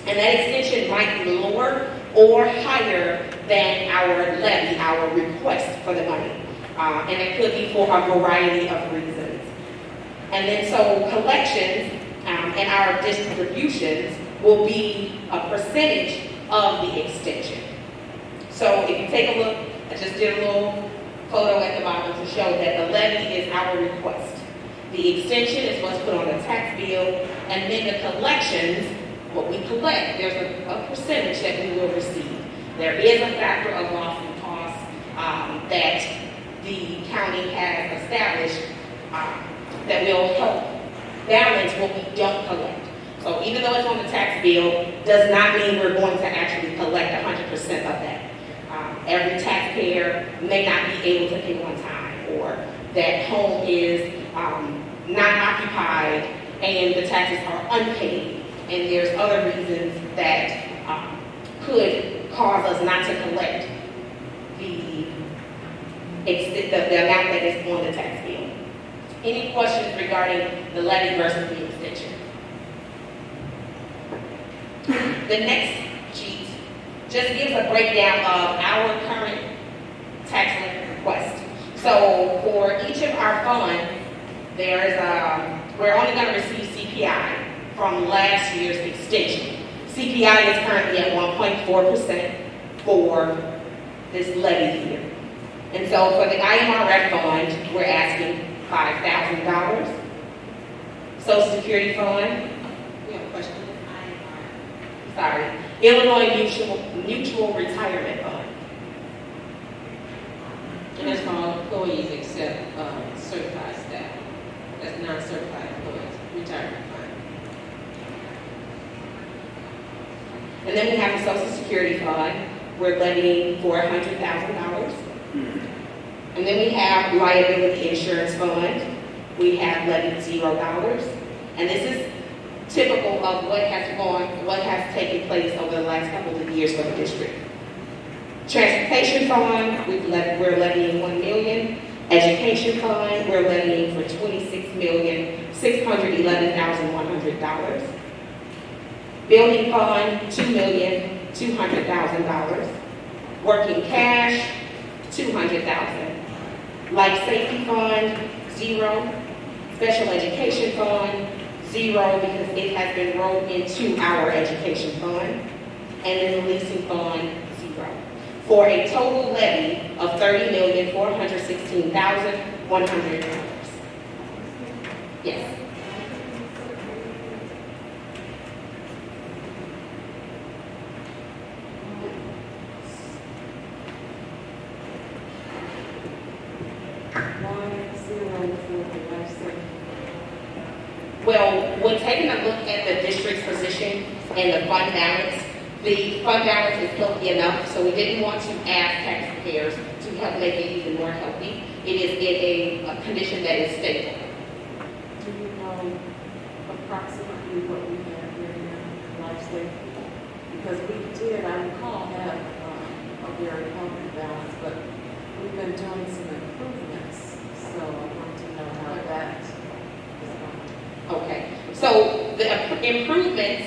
And that extension might be lower or higher than our levy, our request for the money. And it could be for a variety of reasons. And then so collections and our distributions will be a percentage of the extension. So if you take a look, I just did a little photo at the bottom to show that the levy is our request. The extension is what's put on the tax bill, and then the collections, what we collect, there's a percentage that we will receive. There is a factor of loss and cost that the county has established that will help balance what we don't collect. So even though it's on the tax bill, does not mean we're going to actually collect 100% of that. Every taxpayer may not be able to pay on time, or that home is not occupied and the taxes are unpaid, and there's other reasons that could cause us not to collect the amount that is on the tax bill. Any questions regarding the levy versus the extension? The next sheet just gives a breakdown of our current tax levy request. So for each of our funds, there's we're only going to receive CPI from last year's extension. CPI is currently at 1.4% for this levy year. And so for the IMRF fund, we're asking $5,000. Social Security fund, we have a question. Sorry, Illinois Mutual Retirement Fund. And that's for all employees except certified staff. That's non-certified employees, retirement fund. And then we have the Social Security fund. We're levying for $100,000. And then we have liability insurance fund. We have levied $0. And this is typical of what has taken place over the last couple of years for the district. Transportation fund, we're levying $1 million. Education fund, we're levying for $26,611,100. Building fund, $2,200,000. Working cash, $200,000. Life safety fund, $0. Special education fund, $0. zero because it has been rolled into our education fund, and then the leasing fund, zero, for a total levy of $30,416,100. Yes. Well, when taking a look at the district's position and the fund balance is healthy enough, so we didn't want to ask taxpayers to help make it even more healthy. It is in a condition that is stable. Do you know approximately what we have here now, life safety? Because we did, I recall, have a very healthy balance, but we've been doing some improvements, so I want to know how that is going. Okay, so the improvements,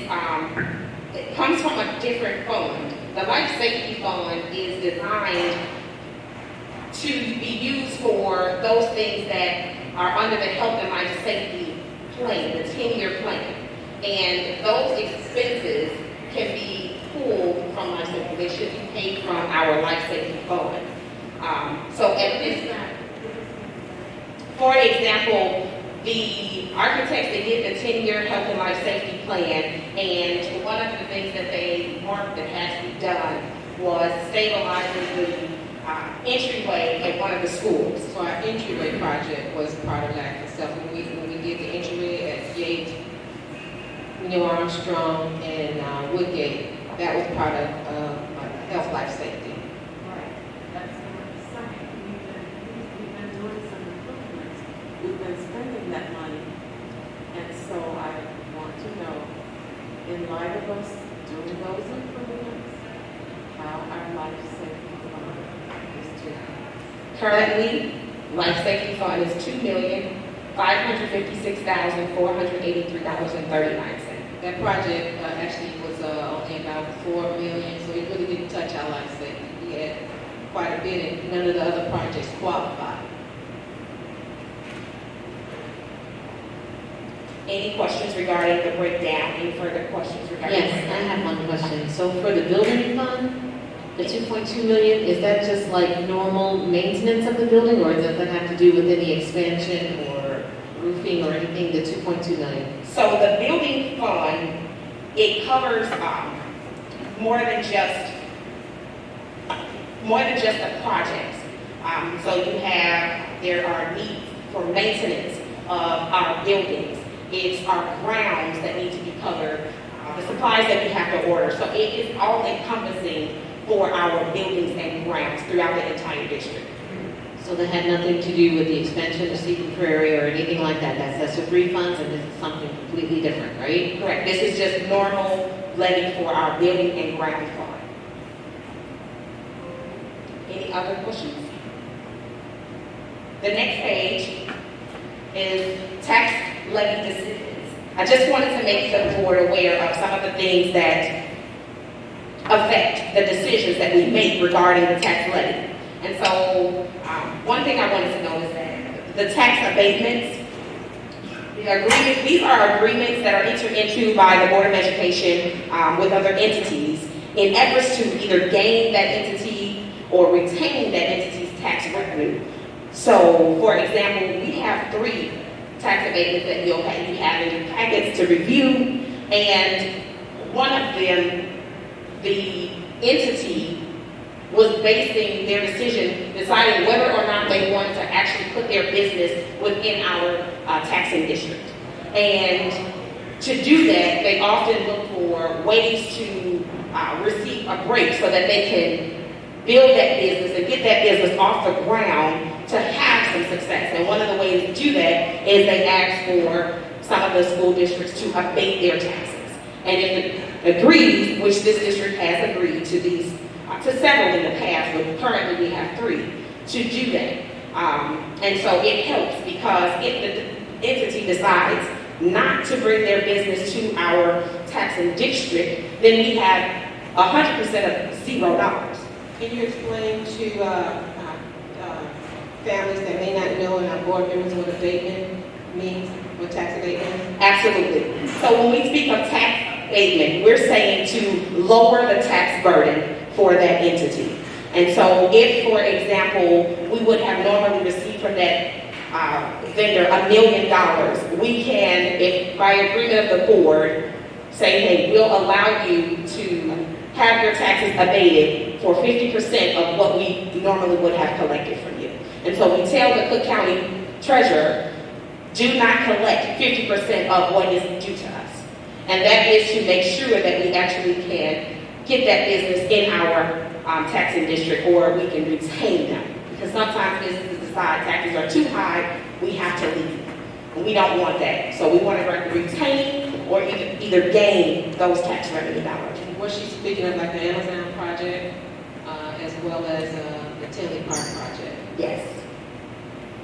it comes from a different fund. The life safety fund is designed to be used for those things that are under the health and life safety plan, the 10-year plan. And those expenses can be pulled from life safety. They should be paid from our life safety fund. So at this, for example, the architects, they did the 10-year health and life safety plan, and one of the things that they marked that has to be done was stabilizing the entryway at one of the schools. So our entryway project was part of that itself. When we did the entryway at Gate, Neil Armstrong, and Woodgate, that was part of health life safety. Right, that's what I'm saying. We've been doing some improvements. We've been spending that money. And so I want to know, in light of us doing those improvements, how our life safety fund is doing. Currently, life safety fund is $2,556,483.39. That project actually was only about $4 million, so it really didn't touch our life safety. We had quite a bit, and none of the other projects qualified. Any questions regarding the breakdown? Any further questions regarding? Yes, I have one question. So for the building fund, the 2.2 million, is that just like normal maintenance of the building, or does that have to do with any expansion or roofing or anything, the 2.2 million? So the building fund, it covers more than just the projects. So there are needs for maintenance of our buildings. It's our grounds that need to be covered, the supplies that we have to order. So it is all encompassing for our buildings and grounds throughout the entire district. So that had nothing to do with the expansion of Seaton Prairie or anything like that? That's just refunds, and this is something completely different, right? Correct. This is just normal levy for our building and ground fund. Any other questions? The next page is tax levy decisions. I just wanted to make the board aware of some of the things that affect the decisions that we make regarding the tax levy. And so, one thing I wanted to know is that the tax abatements, these are agreements that are entered into by the Board of Education with other entities in efforts to either gain that entity or retain that entity's tax revenue. So, for example, we have 3 tax abatements that you'll have in your packets to review, and one of them, the entity was basing their decision, deciding whether or not they want to actually put their business within our taxing district. And to do that, they often look for ways to receive a break so that they can build that business and get that business off the ground to have some success. And one of the ways to do that is they ask for some of the school districts to abate their taxes. And if it agrees, which this district has agreed to these, to several in the past, but currently we have 3, to do that. And so it helps because if the entity decides not to bring their business to our taxing district, then we have 100% of $0. Can you explain to families that may not know and our board members what abatement means with tax abatement? Absolutely. So when we speak of tax abatement, we're saying to lower the tax burden for that entity. And so if, for example, we would have normally received from that vendor $1 million, we can, if by agreement of the board, say, hey, we'll allow you to have your taxes abated for 50% of what we normally would have collected from you. And so we tell the Cook County treasurer, do not collect 50% of what is due to us. And that is to make sure that we actually can get that business in our taxing district, or we can retain them. Because sometimes businesses decide taxes are too high, we have to leave. And we don't want that. So we want to retain or either gain those tax revenue dollars. Was she speaking of like the Amazon project, as well as the Tinley Park project? Yes.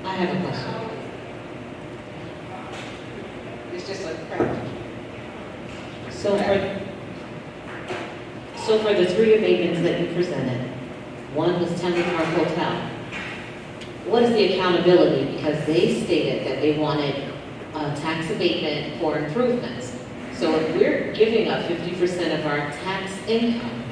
I have a question. It's just a craft. So for the 3 abatements that you presented, one was Tinley Park Hotel. What is the accountability? Because they stated that they wanted a tax abatement for improvements. So if we're giving up 50% of our tax income,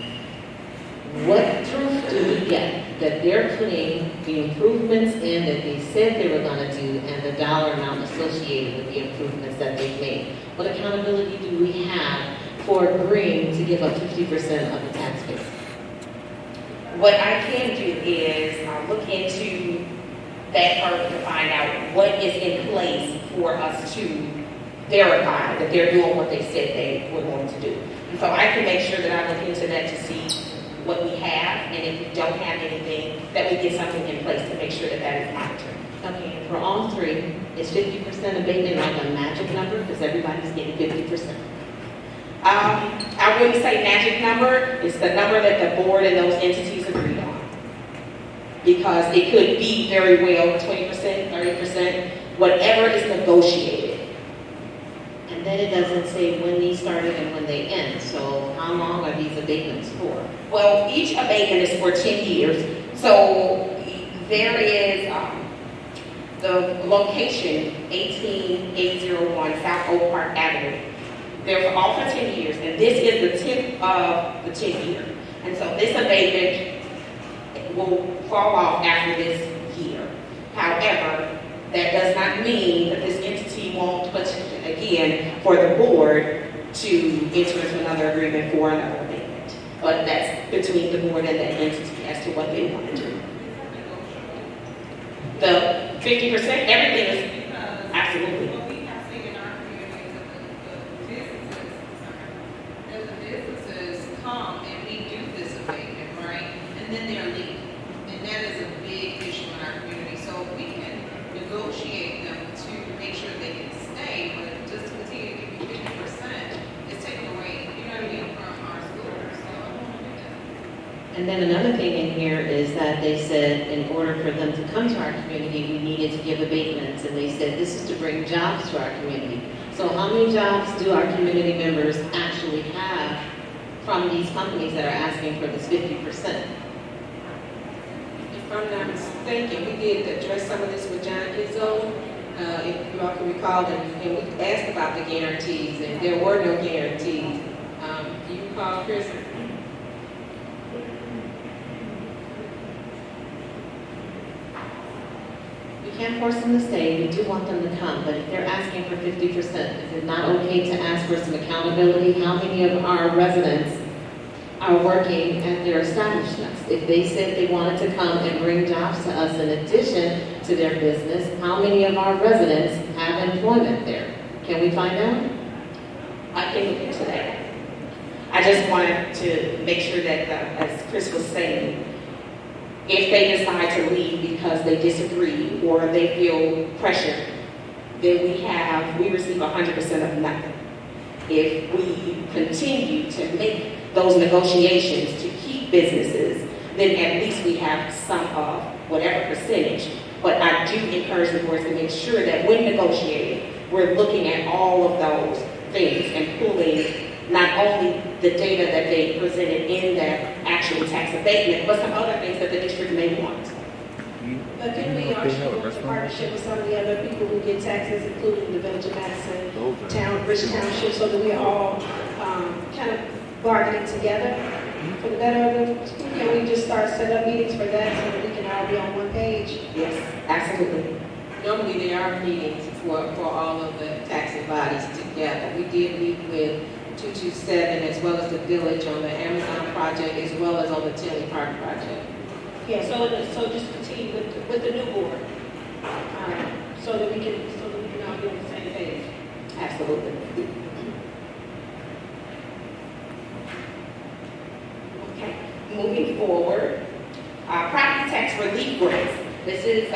what proof do we get that they're putting the improvements in that they said they were going to do and the dollar amount associated with the improvements that they've made? What accountability do we have for agreeing to give up 50% of the tax base? What I can do is look into that further to find out what is in place for us to verify that they're doing what they said they were going to do. And so I can make sure that I look into that to see what we have, and if we don't have anything, that we get something in place to make sure that that is monitored. Okay, for all 3, is 50% abatement like a magic number? Because everybody's getting 50%. I wouldn't say magic number. It's the number that the board and those entities agreed on. Because it could be very well 20%, 30%, whatever is negotiated. And then it doesn't say when these started and when they end. So how long are these abatements for? Well, each abatement is for 10 years. So there is the location, 18801 South Oak Park Avenue. They're for all for 10 years, and this is the 10th of the 10th year. And so this abatement will fall off after this year. However, that does not mean that this entity won't petition again for the board to enter into another agreement for another abatement. But that's between the board and the entity as to what they want to do. The 50%, everything is absolutely. What we have seen in our community is that the businesses come and we do this abatement, right? And then they're leaving. And that is a big issue in our community. So if we can negotiate them to make sure they can stay, but just to continue to give you 50% is taking away, you know what I mean, from our schools. So I don't want to do that. And then another thing in here is that they said in order for them to come to our community, we needed to give abatements. And they said this is to bring jobs to our community. So how many jobs do our community members actually have from these companies that are asking for this 50%? If I'm not mistaken, we did address some of this with John Izzo, if you all can recall, and we asked about the guarantees, and there were no guarantees. Do you recall, Chris? We can't force them to stay, we do want them to come, but if they're asking for 50%, is it not okay to ask for some accountability? How many of our residents are working at their establishments? If they said they wanted to come and bring jobs to us in addition to their business, how many of our residents have employment there? Can we find out? I can look into that. I just wanted to make sure that, as Chris was saying, if they decide to leave because they disagree or they feel pressured, then we receive 100% of nothing. If we continue to make those negotiations to keep businesses, then at least we have some of whatever percentage. But I do encourage the boards to make sure that when negotiating, we're looking at all of those things and pulling not only the data that they presented in that actual tax abatement, but some other things that the district may want. But then we actually go into partnership with some of the other people who get taxes, including the Village of Madison, Rich Township, so that we are all kind of bargaining together for the better of the school. Can we just start set up meetings for that so that we can all be on one page? Yes, absolutely. Normally there are meetings for all of the taxing bodies together. We did meet with 227 as well as the village on the Amazon project as well as on the Tinley Park project. Yeah, so just continue with the new board, so that we can all be on the same page. Absolutely. Okay, moving forward, property tax relief grants. This is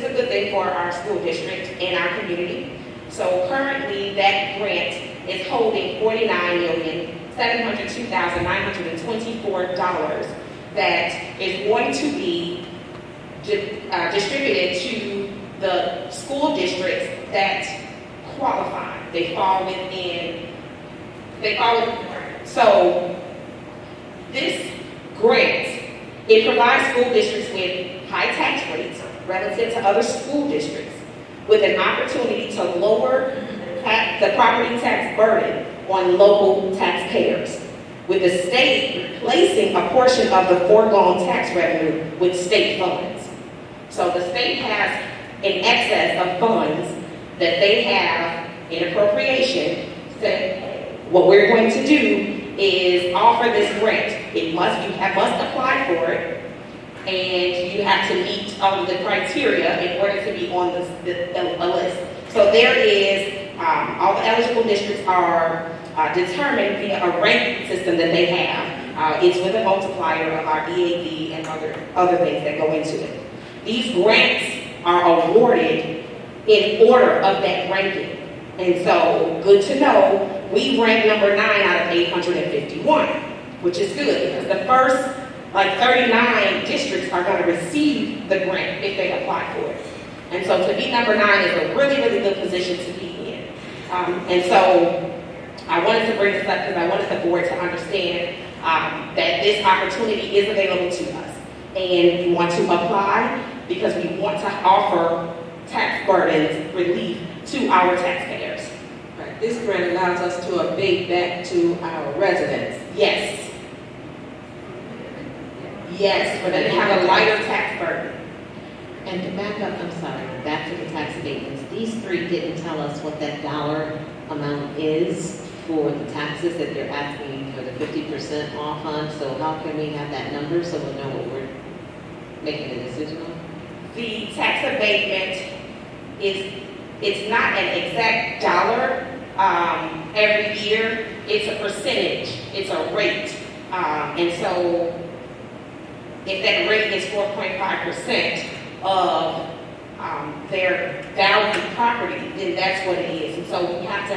a good thing for our school district and our community. So currently, that grant is holding $49,702,924 that is going to be distributed to the school districts that qualify. They fall within. So this grant, it provides school districts with high tax rates relative to other school districts with an opportunity to lower the property tax burden on local taxpayers, with the state replacing a portion of the foregone tax revenue with state funds. So the state has an excess of funds that they have in appropriation. So what we're going to do is offer this grant. You must apply for it, and you have to meet all of the criteria in order to be on a list. So there is, all the eligible districts are determined via a ranking system that they have. It's with a multiplier of our EAD and other things that go into it. These grants are awarded in order of that ranking. And so, good to know, we rank number 9 out of 851, which is good because the first 39 districts are going to receive the grant if they apply for it. And so to be number 9 is a really, really good position to be in. And so I wanted to bring this up because I wanted the board to understand that this opportunity is available to us. And we want to apply because we want to offer tax burdens relief to our taxpayers. Right. This grant allows us to abate back to our residents. Yes. Yes, for them to have a lighter tax burden. And to back up, I'm sorry, back to the tax abatements, these three didn't tell us what that dollar amount is for the taxes that they're asking for the 50% off on, so how can we have that number so we'll know what we're making a decision on? The tax abatement it's not an exact dollar every year, it's a percentage, it's a rate. And so if that rate is 4.5% of their valued property, then that's what it is. And so they have to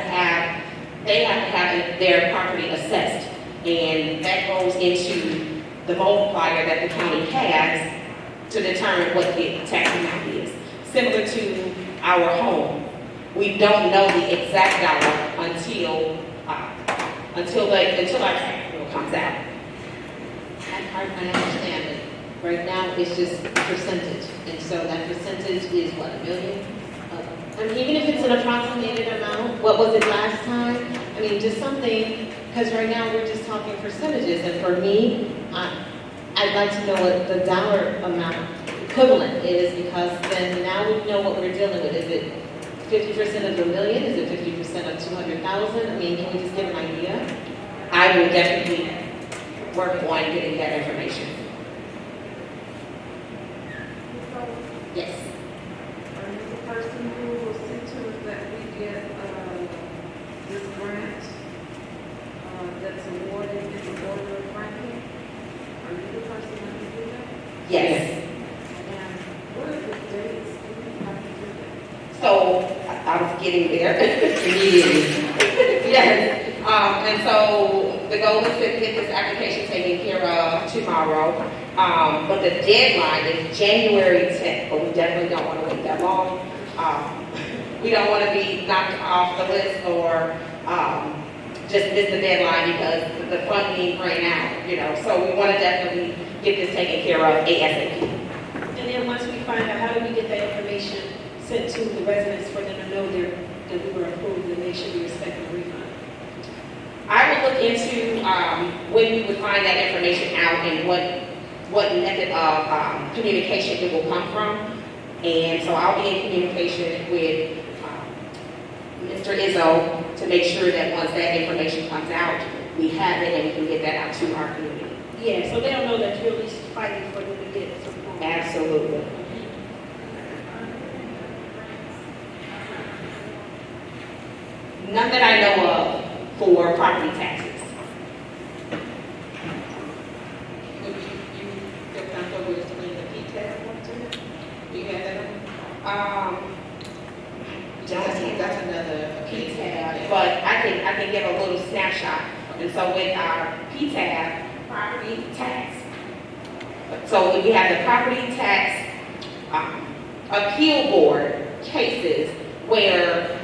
have their property assessed. And that goes into the multiplier that the county has to determine what the tax amount is. Similar to our home. We don't know the exact dollar until our tax bill comes out. I understand it. Right now, it's just a percentage, and so that percentage is what, $1 million? I mean, even if it's an approximated amount, what was it last time? I mean, just something, because right now we're just talking percentages, and for me, I'd like to know what the dollar amount equivalent is, because then now we know what we're dealing with. Is it 50% of $1 million? Is it 50% of 200,000? I mean, can we just get an idea? I will definitely work on getting that information. Yes. Are you the person who will see to it that we get this grant that's awarded in the order of ranking? Are you the person that will do that? Yes. And what are the dates that you have to do that? So I was getting there immediately. Yes. And so the goal is to get this application taken care of tomorrow. But the deadline is January 10th, but we definitely don't want to wait that long. We don't want to be knocked off the list or just miss the deadline because the funding ran out, So we want to definitely get this taken care of ASAP. And then sent to the residents for them to know that we were approved and they should be expecting a refund. I will look into when we would find that information out and what method of communication it will come from. And so I'll be in communication with Mr. Izzo to make sure that once that information comes out, we have it and we can get that out to our community. Yeah, so they'll know that you're at least fighting for them to get some funds. Absolutely. None that I know of for property taxes. Would you feel comfortable explaining the P-TAB one to me? Do you have that on? That's another P-TAB, but I can give a little snapshot. And so with our P-TAB, property tax, so we have the property tax appeal board cases where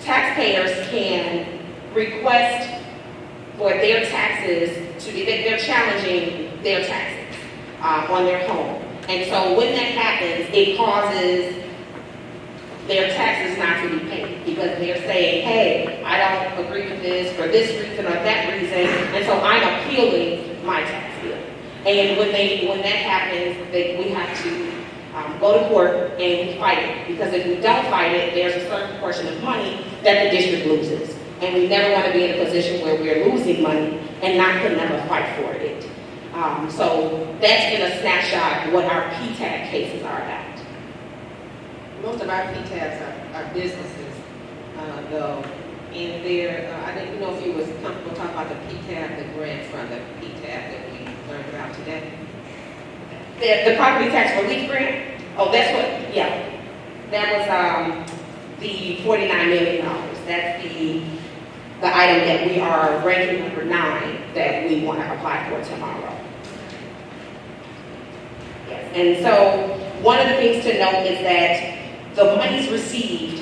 taxpayers can request for their taxes to be, they're challenging their taxes on their home. And so when that happens, it causes their taxes not to be paid because they're saying, hey, I don't agree with this for this reason or that reason, and so I'm appealing my tax bill. And when that happens, we have to go to court and we fight it. Because if we don't fight it, there's a certain portion of money that the district loses. And we never want to be in a position where we're losing money and not putting up a fight for it. So that's in a snapshot what our PTAB cases are about. Most of our P-TABs are businesses, though, and I didn't know if you was comfortable talking about the P-TAB, the grants from the P-TAB that we learned about today. The property tax relief grant, that's what, yeah. That was the $49 million. That's the item that we are ranking number 9 that we want to apply for tomorrow. Yes, and so one of the things to note is that the monies received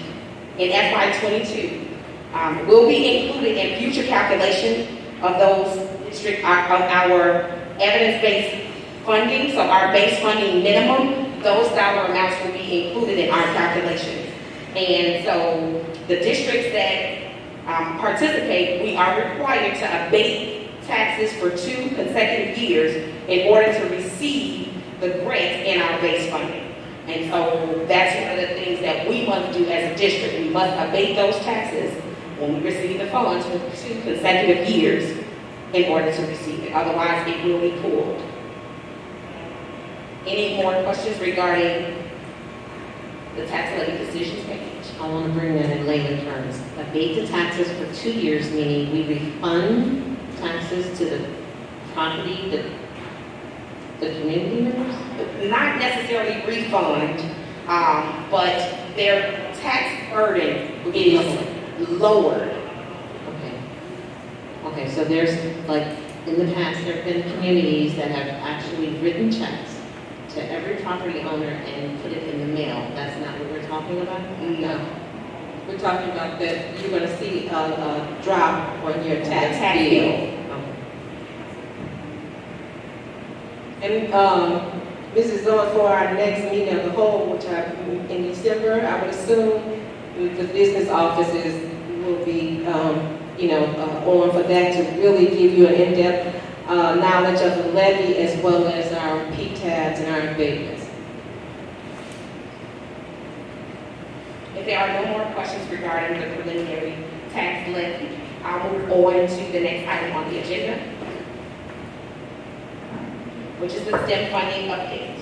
in FY22 will be included in future calculation of those district, of our evidence-based funding, so our base funding minimum, those dollar amounts will be included in our calculations. And so the districts that participate, we are required to abate taxes for 2 consecutive years in order to receive the grant in our base funding. And so that's one of the things that we must do as a district. We must abate those taxes when we receive the funds for 2 consecutive years in order to receive it. Otherwise, it will be pulled. Any more questions regarding the tax levy decisions page? I want to bring that in layman terms. Abate the taxes for 2 years, meaning we refund taxes to the property, the community members? Not necessarily refund, but their tax burden is lowered. Okay, so there's, like, in the past, there have been communities that have actually written checks to every property owner and put it in the mail. That's not what we're talking about? No. We're talking about that you're going to see a drop on your tax bill. And Mrs. Zoe, for our next meeting of the whole, which in December, I would assume the business offices will be, on for that to really give you an in-depth knowledge of the levy as well as our P-TABs and our abatements. If there are no more questions regarding the preliminary tax levy, I'll move on to the next item on the agenda, which is the STEM funding update.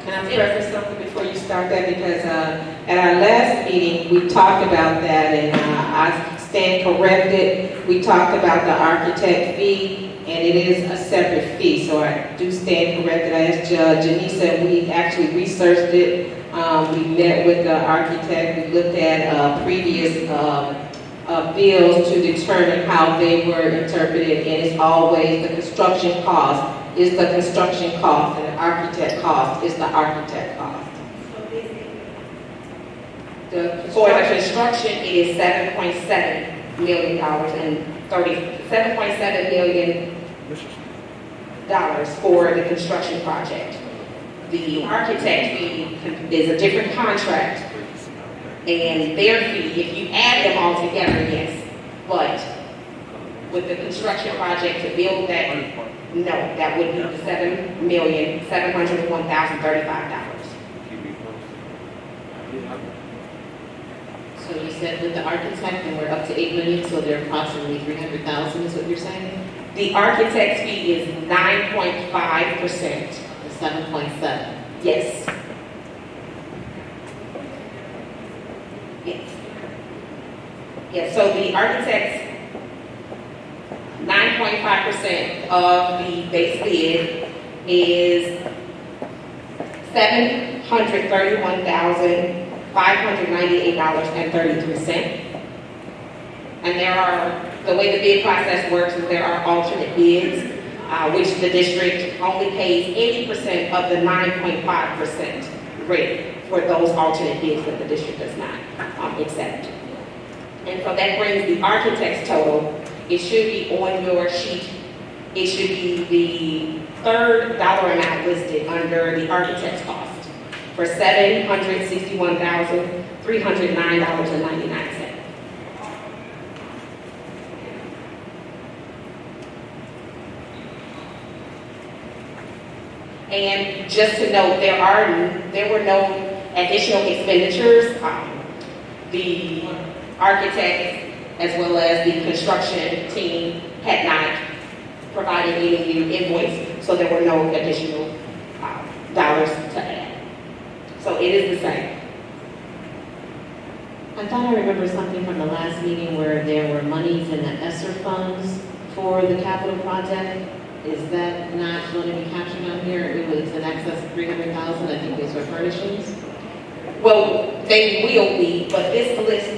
Can I preface something before you start that? Because at our last meeting, we talked about that, and I stand corrected. We talked about the architect fee, and it is a separate fee, so I do stand corrected. I asked Judge, and he said we actually researched it. We met with the architect. We looked at previous bills to determine how they were interpreted, and it's always the construction cost is the construction cost, and the architect cost is the architect cost. For the construction, it is $7.7 million and $7.7 million for the construction project. The architect fee is a different contract, and their fee, if you add them all together, yes. But with the construction project to build that, no, that would be the $7,701,035. So you said with the architect, and we're up to 8 million, so they're approximately 300,000 is what you're saying? The architect's fee is 9.5%. The 7.7. Yes. Yes. Yes, so the architect's 9.5% of the base bid is $731,598.33. And the way the bid process works is there are alternate bids, which the district only pays 80% of the 9.5% rate for those alternate bids that the district does not accept. And so that brings the architect's total. It should be on your sheet. It should be the third dollar amount listed under the architect's cost for $761,309.99. And just to note, there were no additional expenditures. The architect as well as the construction team had not provided any new invoice, so there were no additional dollars to add. So it is the same. I thought I remember something from the last meeting where there were monies in the ESSER funds for the capital project. Is that not going to be captured on here? It was in excess of 300,000, I think these were furnishings. Well, they will be, but this list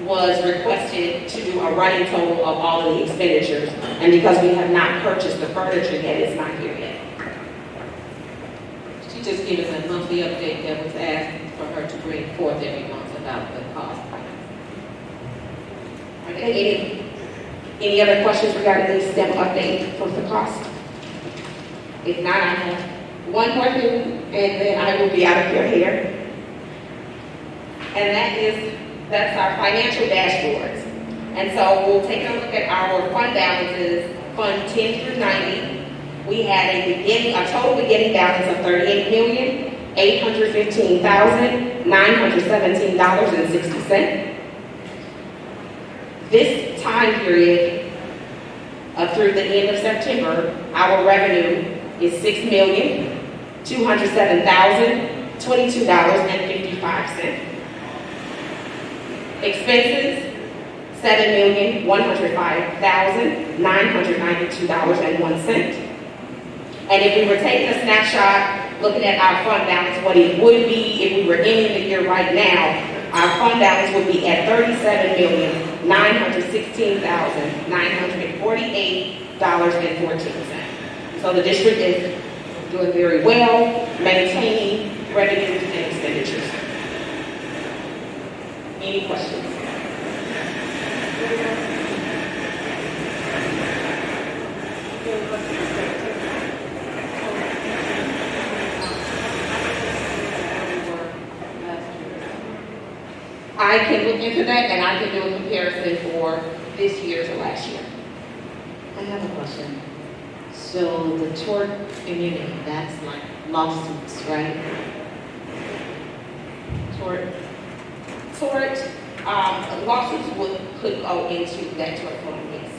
was requested to do a running total of all of the expenditures, and because we have not purchased the furniture yet, it's not here yet. She just gave us a monthly update that was asked for her to bring forth every month about the cost. Are there any other questions regarding the STEM update for the cost? If not, I have one more thing, and then I will be out of your hair. And that's our financial dashboards. And so we'll take a look at our fund balances, Fund 10 through 90. We had a total beginning balance of $38,815,917.60. This time period, through the end of September, our revenue is $6,207,022.55. Expenses, $7,105,992.01. And if we were taking a snapshot, looking at our fund balance, what it would be if we were ending the year right now, our fund balance would be at $37,916,948.14. So the district is doing very well, maintaining revenues and expenditures. Any questions? I can look into that, and I can do a comparison for this year to last year. I have a question. So the tort immunity, that's like lawsuits, right? Tort. Lawsuits could go into that tort fund, yes.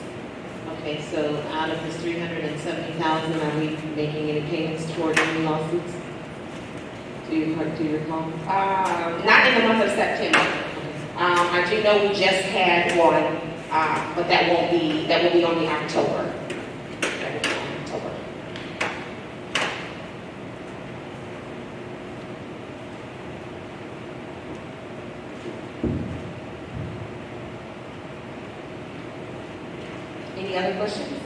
Okay, so out of this 370,000, are we making any payments toward any lawsuits? Do you recall? Not in the month of September. I do know we just had one, but that will be on the October. That will be on October. Any other questions?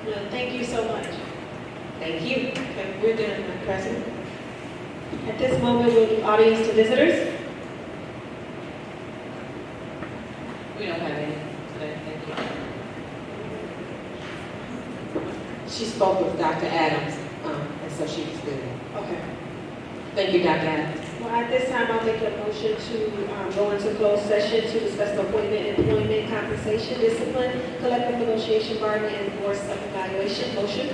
No, thank you so much. Thank you. Okay, we're done, Madam President. At this moment, we'll do audience to visitors. We don't have any today, thank you. she spoke with Dr. Adams, and so she was good. Okay. Thank you, Dr. Adams. Well, at this time, I'll make a motion to go into closed session to discuss the appointment, employment, compensation, discipline, collective negotiation, bargaining, and board self-evaluation. Motion?